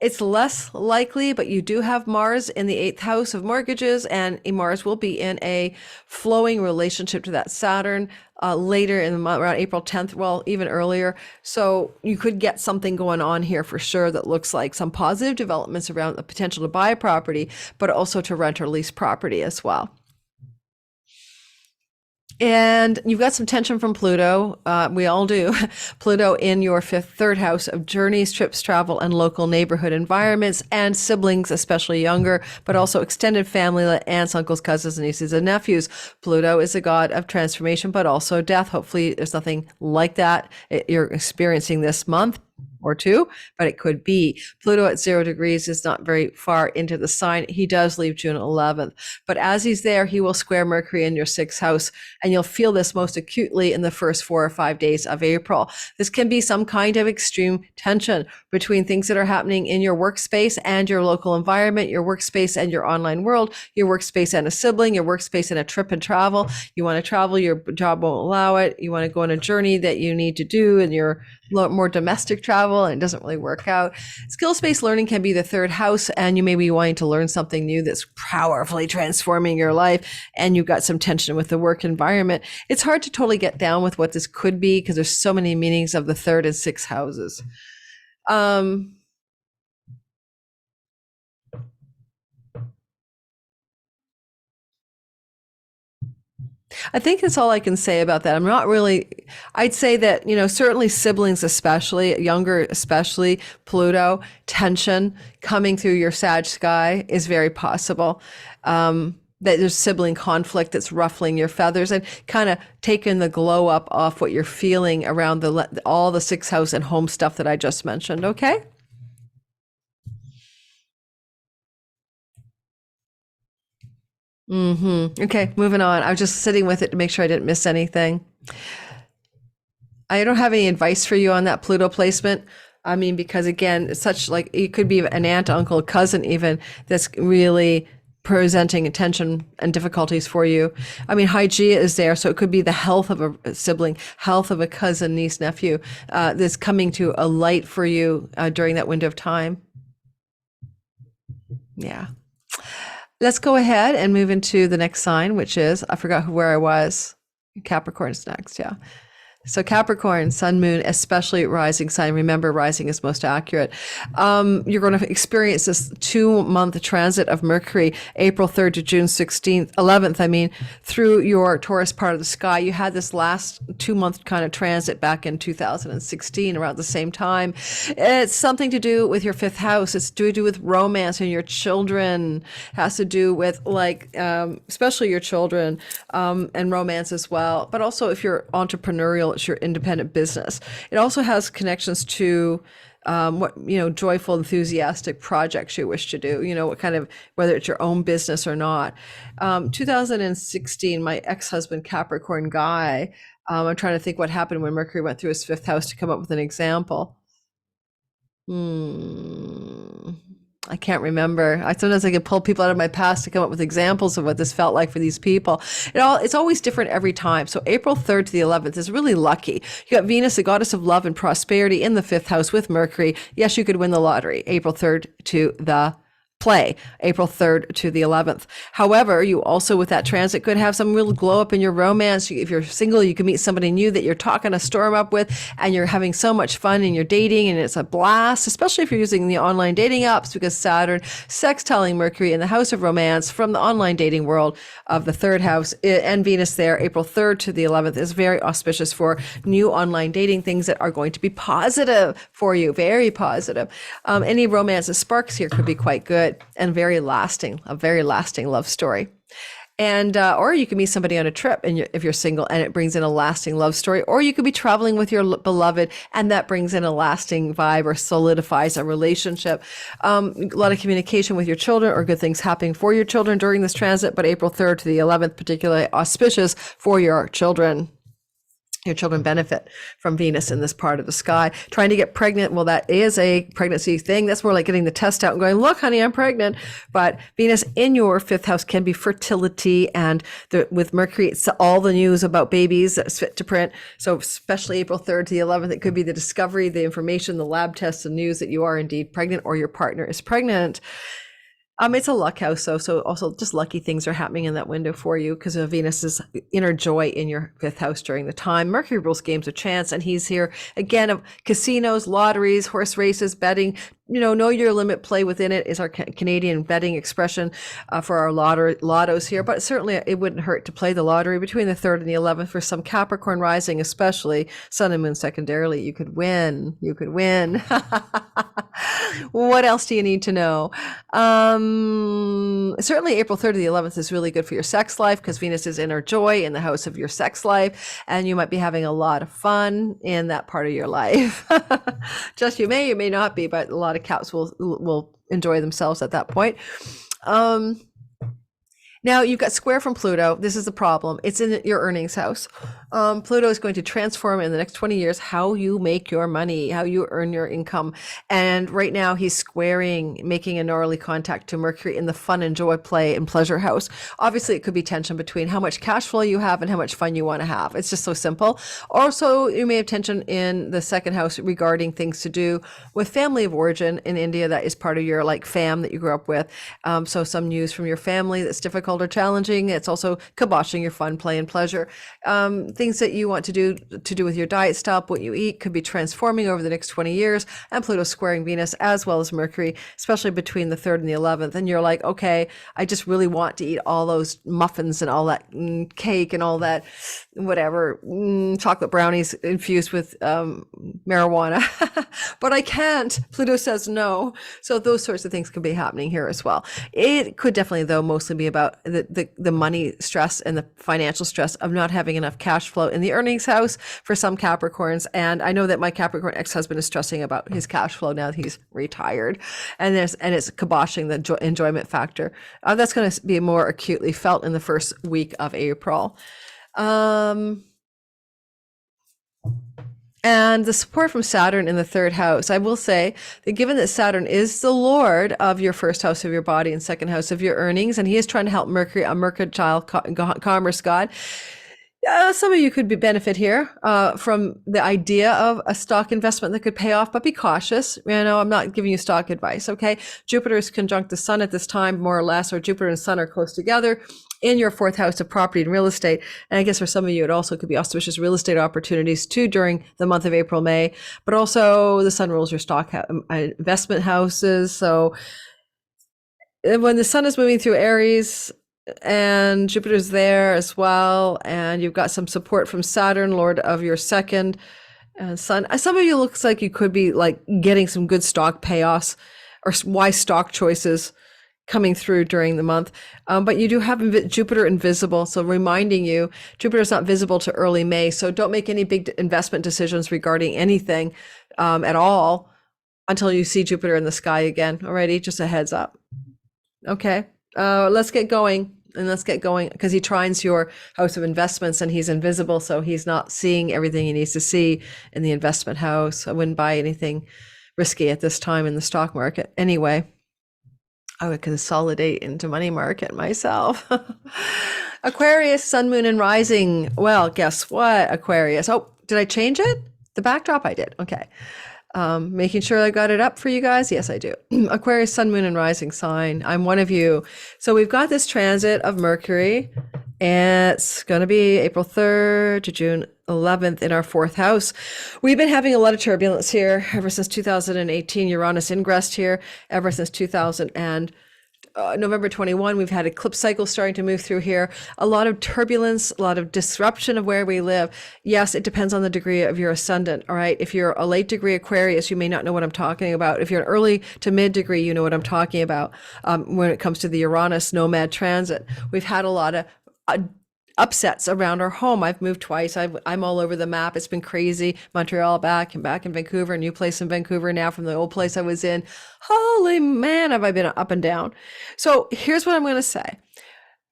It's less likely, but you do have Mars in the 8th house of mortgages, and Mars will be in a flowing relationship to that Saturn later in the month, around April 10th, well, even earlier. So you could get something going on here for sure that looks like some positive developments around the potential to buy a property, but also to rent or lease property as well. And you've got some tension from Pluto. We all do. Pluto in your third house of journeys, trips, travel, and local neighborhood environments, and siblings, especially younger, but also extended family, like aunts, uncles, cousins, nieces, and nephews. Pluto is a god of transformation, but also death. Hopefully there's nothing like that you're experiencing this month or two, but it could be. Pluto at 0 degrees is not very far into the sign. He does leave June 11th, but as he's there, he will square Mercury in your sixth house, and you'll feel this most acutely in the first 4 or 5 days of April. This can be some kind of extreme tension between things that are happening in your workspace and your local environment, your workspace and your online world, your workspace and a sibling, your workspace and a trip and travel. You want to travel, your job won't allow it. You want to go on a journey that you need to do, and you're more domestic travel, and it doesn't really work out. Skills-based learning can be the third house, and you may be wanting to learn something new that's powerfully transforming your life, and you've got some tension with the work environment. It's hard to totally get down with what this could be because there's so many meanings of the third and sixth houses. I think that's all I can say about that. I'm not really, I'd say that, certainly siblings, especially younger, especially Pluto, tension coming through your Sag sky is very possible. That there's sibling conflict that's ruffling your feathers and kind of taking the glow up off what you're feeling around all the sixth house and home stuff that I just mentioned. Okay. Okay, moving on. I was just sitting with it to make sure I didn't miss anything. I don't have any advice for you on that Pluto placement. I mean, because again, it's such like it could be an aunt, uncle, cousin, even that's really presenting tension and difficulties for you. I mean, Hygieia is there, so it could be the health of a sibling, health of a cousin, niece, nephew that's coming to a light for you during that window of time. Yeah. Let's go ahead and move into the next sign, which is, I forgot where I was. Capricorn's next, yeah. So Capricorn, sun, moon, especially rising sign. Remember, rising is most accurate. You're going to experience this 2-month transit of Mercury, April 3rd to June 11th, through your Taurus part of the sky. You had this last 2-month kind of transit back in 2016, around the same time. It's something to do with your 5th house. It's to do with romance and your children. It has to do with especially your children and romance as well. But also if you're entrepreneurial, it's your independent business. It also has connections to joyful, enthusiastic projects you wish to do, what kind of, whether it's your own business or not. 2016, my ex-husband, Capricorn guy, I'm trying to think what happened when Mercury went through his 5th house to come up with an example. I can't remember. Sometimes I can pull people out of my past to come up with examples of what this felt like for these people. It's always different every time. So April 3rd to the 11th is really lucky. You got Venus, the goddess of love and prosperity, in the 5th house with Mercury. Yes, you could win the lottery. April 3rd to the play, April 3rd to the 11th. However, you also with that transit could have some real glow up in your romance. If you're single, you can meet somebody new that you're talking a storm up with, and you're having so much fun and you're dating and it's a blast, especially if you're using the online dating apps, because Saturn sextiling Mercury in the house of romance from the online dating world of the third house, and Venus there, April 3rd to the 11th, is very auspicious for new online dating, things that are going to be positive for you, very positive. Any romance that sparks here could be quite good and very lasting, a very lasting love story. And or you can meet somebody on a trip, and if you're single, and it brings in a lasting love story. Or you could be traveling with your beloved, and that brings in a lasting vibe or solidifies a relationship. A lot of communication with your children, or good things happening for your children during this transit. But April 3rd to the 11th, particularly auspicious for your children. Your children benefit from Venus in this part of the sky. Trying to get pregnant, well, that is a pregnancy thing. That's more like getting the test out and going, look, honey, I'm pregnant. But Venus in your fifth house can be fertility. And with Mercury, it's all the news about babies that's fit to print. So especially April 3rd to the 11th, it could be the discovery, the information, the lab tests, the news that you are indeed pregnant or your partner is pregnant. It's a luck house, though, so also just lucky things are happening in that window for you because of Venus's inner joy in your fifth house during the time. Mercury rules games of chance, and he's here again of casinos, lotteries, horse races, betting. Know your limit, play within it is our Canadian betting expression for our lottos here. But certainly it wouldn't hurt to play the lottery between the 3rd and the 11th for some Capricorn rising, especially Sun and Moon secondarily. You could win. What else do you need to know? Certainly April 3rd to the 11th is really good for your sex life because Venus is inner joy in the house of your sex life, and you might be having a lot of fun in that part of your life. Just you may not be, but a lot of caps will enjoy themselves at that point. Now you've got square from Pluto. This is the problem. It's in your earnings house. Pluto is going to transform in the next 20 years how you make your money, how you earn your income. And right now he's making a northerly contact to Mercury in the fun and joy, play and pleasure house. Obviously it could be tension between how much cash flow you have and how much fun you want to have. It's just so simple. Also, you may have tension in the second house regarding things to do with family of origin in India. That is part of your like that you grew up with. So some news from your family that's difficult or challenging. It's also kiboshing your fun, play and pleasure. Things that you want to do with your diet style, what you eat, could be transforming over the next 20 years. And Pluto squaring Venus as well as Mercury, especially between the 3rd and the 11th. And you're like, okay, I just really want to eat all those muffins and all that cake and all that whatever chocolate brownies infused with marijuana, but I can't. Pluto says no. So those sorts of things could be happening here as well. It could definitely, though, mostly be about the money stress and the financial stress of not having enough cash flow in the earnings house for some Capricorns. And I know that my Capricorn ex-husband is stressing about his cash flow now that he's retired, and it's kiboshing the enjoyment factor. That's going to be more acutely felt in the first week of April. And the support from Saturn in the 3rd house, I will say that given that Saturn is the lord of your 1st house of your body and 2nd house of your earnings, and he is trying to help Mercury, a mercantile commerce god, some of you could benefit here from the idea of a stock investment that could pay off, but be cautious. I'm not giving you stock advice, okay? Jupiter is conjunct the sun at this time, more or less, or Jupiter and sun are close together in your 4th house of property and real estate. And I guess for some of you, it also could be auspicious real estate opportunities too during the month of April, May, but also the sun rules your stock investment houses. So when the sun is moving through Aries, and Jupiter's there as well, and you've got some support from Saturn, lord of your 2nd sun. Some of you looks like you could be like getting some good stock payoffs or wise stock choices coming through during the month. But you do have Jupiter invisible, so reminding you, Jupiter is not visible to early May, so don't make any big investment decisions regarding anything at all until you see Jupiter in the sky again. Alrighty, just a heads up. Okay, let's get going. And let's get going because he trines your house of investments and he's invisible. So he's not seeing everything he needs to see in the investment house. I wouldn't buy anything risky at this time in the stock market. Anyway, I would consolidate into money market myself. Aquarius, sun, moon, and rising. Well, guess what, Aquarius? Oh, did I change it? The backdrop I did. Okay. Making sure I got it up for you guys. Yes, I do. Aquarius, sun, moon, and rising sign. I'm one of you. So we've got this transit of Mercury, and it's going to be April 3rd to June 11th in our fourth house. We've been having a lot of turbulence here ever since 2018. Uranus ingressed here ever since 2000 and November 21, we've had eclipse cycles starting to move through here. A lot of turbulence, a lot of disruption of where we live. Yes, it depends on the degree of your ascendant. All right. If you're a late degree Aquarius, you may not know what I'm talking about. If you're an early to mid degree, you know what I'm talking about. When it comes to the Uranus nomad transit, we've had a lot of upsets around our home. I've moved twice. I'm all over the map. It's been crazy. Montreal back and back in Vancouver, new place in Vancouver now from the old place I was in. Holy man, have I been up and down. So here's what I'm going to say.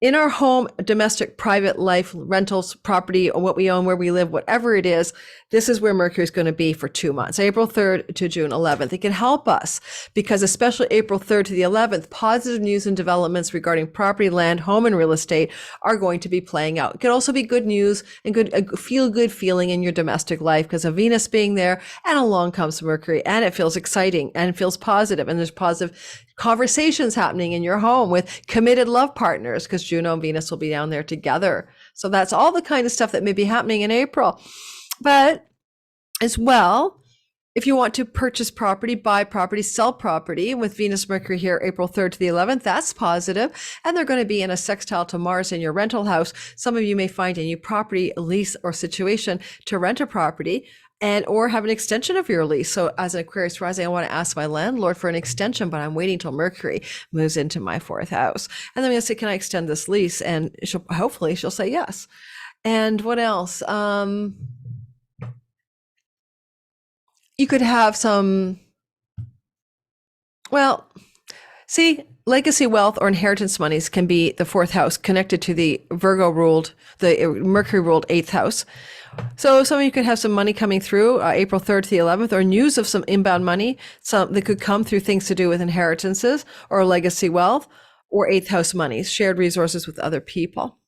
In our home, domestic, private life, rentals, property, or what we own, where we live, whatever it is, this is where Mercury is going to be for 2 months, April 3rd to June 11th. It can help us because especially April 3rd to the 11th, positive news and developments regarding property, land, home, and real estate are going to be playing out. It can also be good news and a feel-good feeling in your domestic life because of Venus being there, and along comes Mercury, and it feels exciting and it feels positive, and there's positive conversations happening in your home with committed love partners because Juno and Venus will be down there together. So that's all the kind of stuff that may be happening in April. But as well, if you want to purchase property, buy property, sell property with Venus, Mercury here, April 3rd to the 11th, that's positive. And they're going to be in a sextile to Mars in your rental house. Some of you may find a new property, lease, or situation to rent a property and or have an extension of your lease. So as an Aquarius rising, I want to ask my landlord for an extension, but I'm waiting till Mercury moves into my fourth house. And then I'm going to say, can I extend this lease? And hopefully she'll say yes. And what else? You could have some, well, see, legacy wealth or inheritance monies can be the fourth house connected to the Mercury ruled eighth house. So some of you could have some money coming through April 3rd to the 11th, or news of some inbound money. Some that could come through things to do with inheritances or legacy wealth or eighth house monies, shared resources with other people.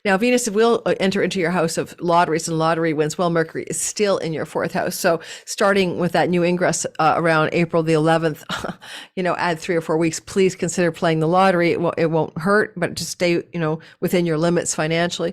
Now, Venus will enter into your house of lotteries and lottery wins while Mercury is still in your fourth house. So starting with that new ingress around April the 11th, add 3 or 4 weeks, please consider playing the lottery. It won't hurt, but just stay, within your limits financially.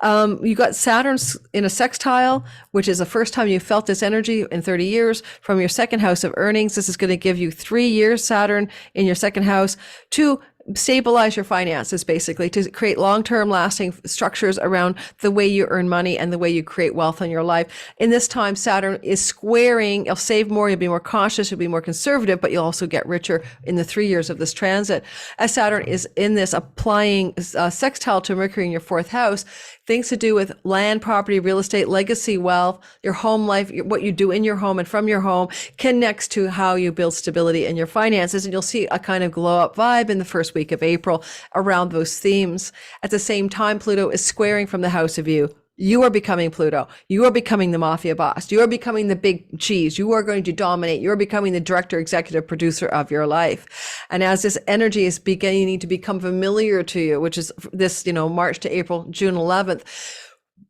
You got Saturn in a sextile, which is the first time you felt this energy in 30 years from your second house of earnings. This is going to give you 3 years, Saturn in your second house, to stabilize your finances, basically, to create long-term lasting structures around the way you earn money and the way you create wealth in your life. In this time, Saturn is squaring. You'll save more, you'll be more cautious, you'll be more conservative, but you'll also get richer in the 3 years of this transit. As Saturn is in this applying sextile to Mercury in your fourth house, things to do with land, property, real estate, legacy wealth, your home life, what you do in your home and from your home connects to how you build stability in your finances. And you'll see a kind of glow up vibe in the first week of April around those themes. At the same time, Pluto is squaring from the house of you. You are becoming Pluto. You are becoming the mafia boss. You are becoming the big cheese. You are going to dominate. You are becoming the director, executive producer of your life. And as this energy is beginning to become familiar to you, which is this, March to April, June 11th,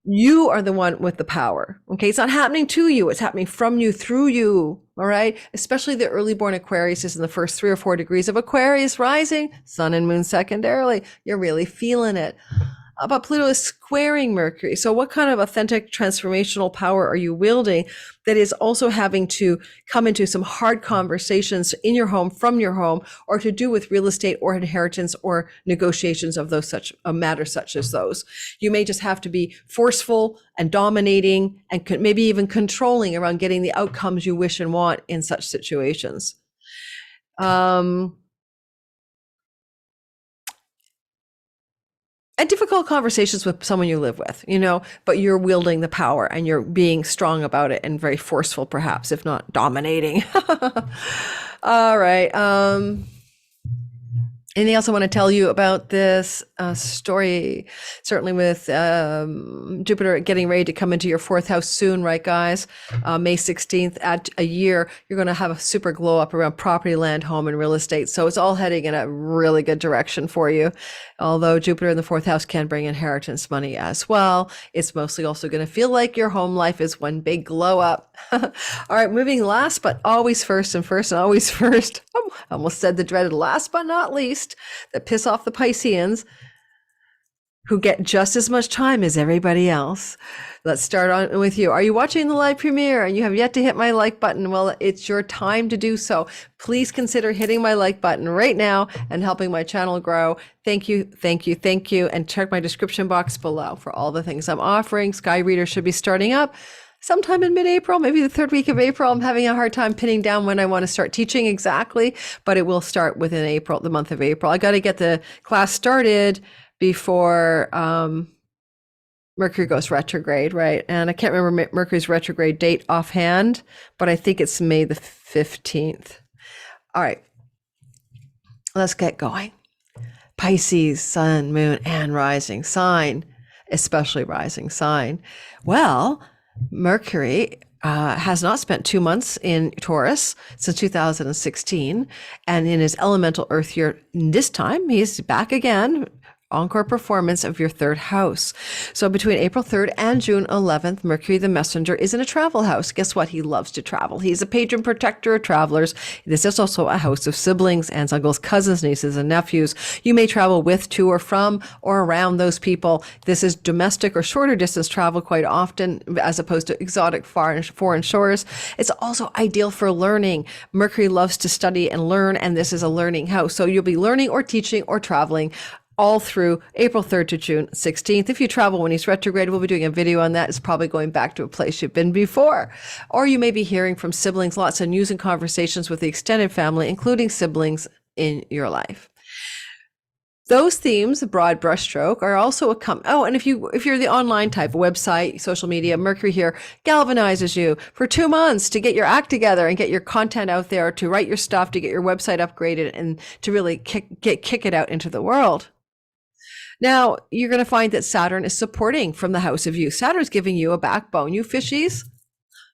you are the one with the power. Okay. It's not happening to you. It's happening from you, through you. All right. Especially the early born Aquarius is in the first 3 or 4 degrees of Aquarius rising, sun and moon secondarily. You're really feeling it. But Pluto is squaring Mercury. So what kind of authentic transformational power are you wielding that is also having to come into some hard conversations in your home, from your home, or to do with real estate or inheritance or negotiations of those matters such as those? You may just have to be forceful and dominating and maybe even controlling around getting the outcomes you wish and want in such situations. And difficult conversations with someone you live with, but you're wielding the power and you're being strong about it and very forceful, perhaps, if not dominating. All right. Anything else I want to tell you about this? story, certainly with Jupiter getting ready to come into your fourth house soon, right, guys? May 16th, at a year, you're going to have a super glow up around property, land, home, and real estate. So it's all heading in a really good direction for you. Although Jupiter in the fourth house can bring inheritance money as well, it's mostly also going to feel like your home life is one big glow up. All right, moving last, but always first and always first. Oh, I almost said the dreaded last but not least, that piss off the Pisceans, who get just as much time as everybody else. Let's start on with you. Are you watching the live premiere and you have yet to hit my like button? Well, it's your time to do so. Please consider hitting my like button right now and helping my channel grow. Thank you, thank you, thank you. And check my description box below for all the things I'm offering. Sky Reader should be starting up sometime in mid-April, maybe the third week of April. I'm having a hard time pinning down when I want to start teaching exactly, but it will start within April, the month of April. I got to get the class started before Mercury goes retrograde, right? And I can't remember Mercury's retrograde date offhand, but I think it's May the 15th. All right, let's get going. Pisces, sun, moon, and rising sign, especially rising sign. Well, Mercury has not spent 2 months in Taurus since 2016. And in his elemental earth year, this time he's back again. Encore performance of your third house. So between April 3rd and June 11th, Mercury the messenger is in a travel house. Guess what? He loves to travel. He's a patron protector of travelers. This is also a house of siblings, aunts, uncles, cousins, nieces, and nephews. You may travel with, to, or from, or around those people. This is domestic or shorter distance travel quite often, as opposed to exotic foreign shores. It's also ideal for learning. Mercury loves to study and learn, and this is a learning house. So you'll be learning or teaching or traveling all through April 3rd to June 16th. If you travel when he's retrograde, we'll be doing a video on that. It's probably going back to a place you've been before. Or you may be hearing from siblings, lots of news and conversations with the extended family, including siblings in your life. Those themes, a broad brushstroke, are also and if you're the online type, website, social media, Mercury here galvanizes you for 2 months to get your act together and get your content out there, to write your stuff, to get your website upgraded, and to really kick it out into the world. Now, you're going to find that Saturn is supporting from the house of you. Saturn's giving you a backbone. You fishies,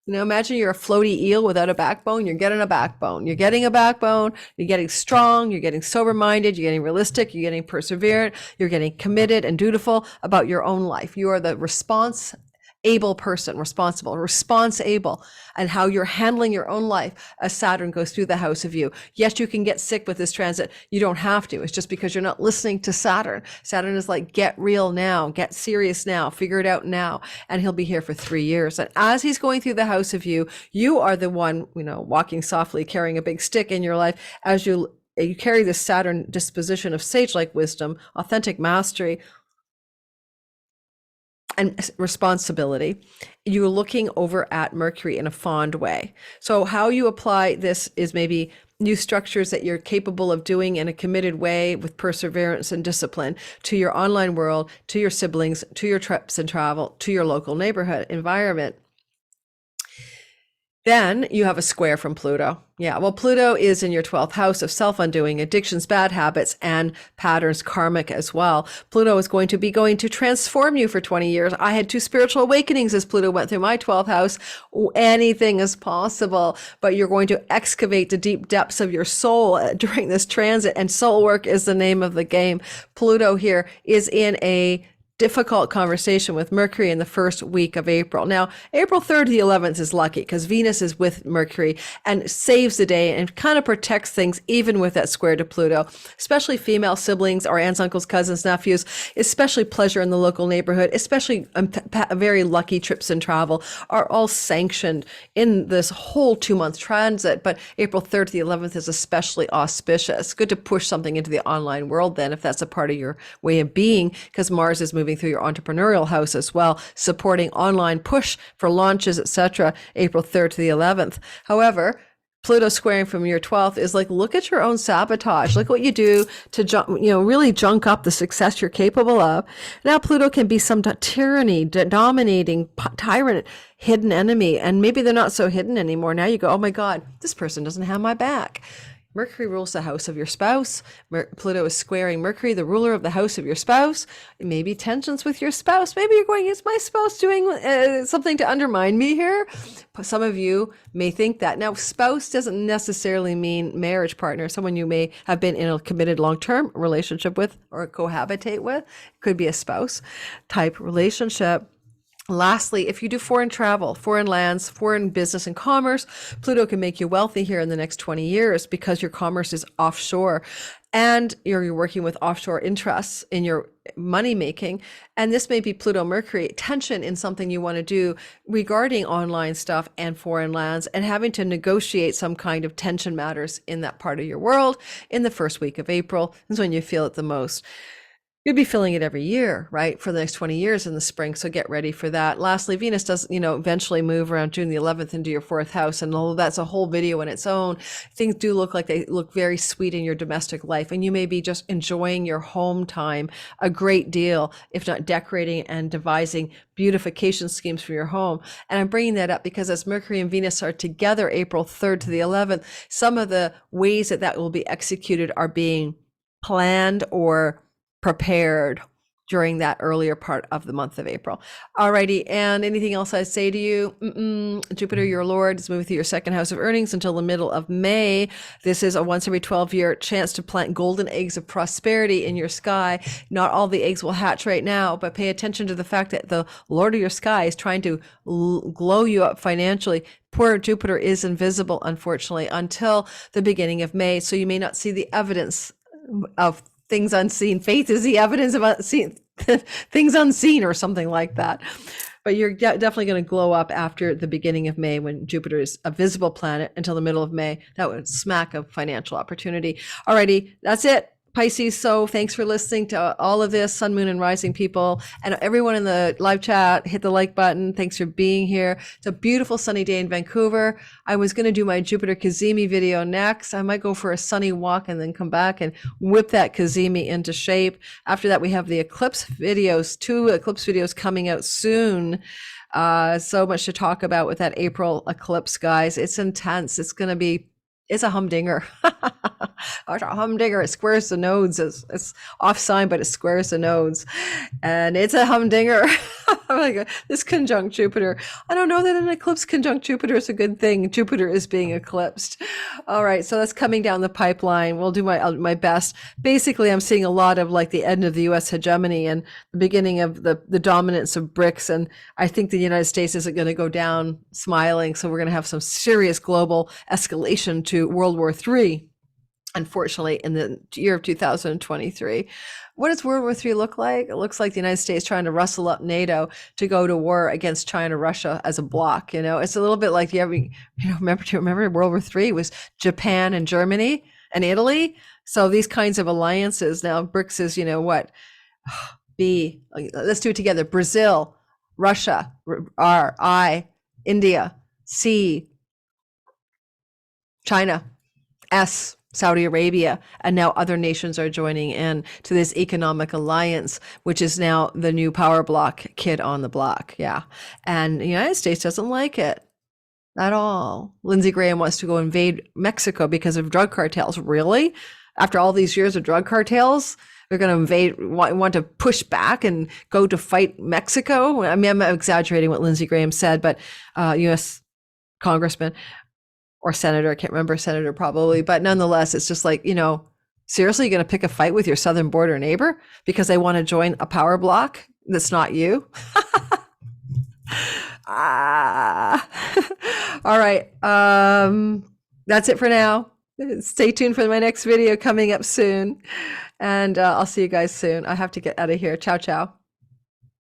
imagine you're a floaty eel without a backbone. You're getting a backbone. You're getting a backbone. You're getting strong. You're getting sober-minded. You're getting realistic. You're getting perseverant. You're getting committed and dutiful about your own life. You are the responsible, and how you're handling your own life as Saturn goes through the house of you. Yes, you can get sick with this transit. You don't have to. It's just because you're not listening to Saturn. Saturn is like, get real now, get serious now, figure it out now. And he'll be here for 3 years. And as he's going through the house of you, you are the one, walking softly, carrying a big stick in your life as you carry this Saturn disposition of sage-like wisdom, authentic mastery, and responsibility. You're looking over at Mercury in a fond way. So how you apply this is maybe new structures that you're capable of doing in a committed way with perseverance and discipline to your online world, to your siblings, to your trips and travel, to your local neighborhood environment. Then you have a square from Pluto. Yeah, well, Pluto is in your 12th house of self-undoing, addictions, bad habits, and patterns, karmic as well. Pluto is going to transform you for 20 years. I had 2 spiritual awakenings as Pluto went through my 12th house. Anything is possible, but you're going to excavate the deep depths of your soul during this transit, and soul work is the name of the game. Pluto here is in a difficult conversation with Mercury in the first week of April. Now, April 3rd to the 11th is lucky because Venus is with Mercury and saves the day and kind of protects things even with that square to Pluto, especially female siblings or aunts, uncles, cousins, nephews, especially pleasure in the local neighborhood, especially very lucky trips and travel are all sanctioned in this whole 2-month transit. But April 3rd to the 11th is especially auspicious. Good to push something into the online world then, if that's a part of your way of being, because Mars is moving through your entrepreneurial house as well, supporting online push for launches, etc. April 3rd to the 11th. However, Pluto squaring from your 12th is like, look at your own sabotage. Look what you do to really junk up the success you're capable of. Now Pluto can be some tyranny, dominating tyrant, hidden enemy, and maybe they're not so hidden anymore. Now you go, oh my God, this person doesn't have my back. Mercury rules the house of your spouse. Pluto is squaring Mercury, the ruler of the house of your spouse. Maybe tensions with your spouse. Maybe you're going, is my spouse doing something to undermine me here? Some of you may think that. Now, spouse doesn't necessarily mean marriage partner, someone you may have been in a committed long-term relationship with or cohabitate with. It could be a spouse type relationship. Lastly, if you do foreign travel, foreign lands, foreign business and commerce, Pluto can make you wealthy here in the next 20 years because your commerce is offshore and you're working with offshore interests in your money making. And this may be Pluto Mercury tension in something you want to do regarding online stuff and foreign lands, and having to negotiate some kind of tension matters in that part of your world in the first week of April is when you feel it the most. You'll be feeling it every year, right, for the next 20 years in the spring. So get ready for that. Lastly, Venus does, eventually move around June the 11th into your fourth house. And although that's a whole video in its own, things do look like they look very sweet in your domestic life. And you may be just enjoying your home time a great deal, if not decorating and devising beautification schemes for your home. And I'm bringing that up because as Mercury and Venus are together April 3rd to the 11th, some of the ways that will be executed are being planned or prepared during that earlier part of the month of April. Alrighty, and anything else I say to you? Jupiter, your Lord, is moving through your second house of earnings until the middle of May. This is a once every 12-year chance to plant golden eggs of prosperity in your sky. Not all the eggs will hatch right now, but pay attention to the fact that the Lord of your sky is trying to glow you up financially. Poor Jupiter is invisible, unfortunately, until the beginning of May, so you may not see the evidence of things unseen. Faith is the evidence of unseen things unseen, or something like that. But you're definitely going to glow up after the beginning of May when Jupiter is a visible planet until the middle of May. That would smack of financial opportunity. Alrighty, that's it, Pisces. So thanks for listening to all of this, Sun, Moon, and Rising people. And everyone in the live chat, hit the like button. Thanks for being here. It's a beautiful sunny day in Vancouver. I was going to do my Jupiter Cazimi video next. I might go for a sunny walk and then come back and whip that Cazimi into shape. After that, we have the eclipse videos, 2 eclipse videos coming out soon. So much to talk about with that April eclipse, guys. It's intense. It's a humdinger. It's a humdinger. It squares the nodes. It's off sign, but it squares the nodes. And it's a humdinger. Oh my God. This conjunct Jupiter. I don't know that an eclipse conjunct Jupiter is a good thing. Jupiter is being eclipsed. All right. So that's coming down the pipeline. We'll do my best. Basically, I'm seeing a lot of like the end of the U.S. hegemony and the beginning of the dominance of BRICS. And I think the United States isn't going to go down smiling. So we're going to have some serious global escalation to World War III, unfortunately, in the year of 2023. What does World War III look like? It looks like the United States trying to rustle up NATO to go to war against China, Russia as a bloc. It's a little bit like remember World War III was Japan and Germany and Italy. So these kinds of alliances now, BRICS is, let's do it together. Brazil, Russia, R, India, C, China, S, Saudi Arabia, and now other nations are joining in to this economic alliance, which is now the new power block kid on the block. Yeah. And the United States doesn't like it at all. Lindsey Graham wants to go invade Mexico because of drug cartels. Really? After all these years of drug cartels, they're going to want to push back and go to fight Mexico? I mean, I'm exaggerating what Lindsey Graham said, but U.S. Congressman or senator, I can't remember, senator probably, but nonetheless, it's just like, seriously, you're going to pick a fight with your southern border neighbor because they want to join a power block that's not you? All right. That's it for now. Stay tuned for my next video coming up soon. And I'll see you guys soon. I have to get out of here. Ciao, ciao.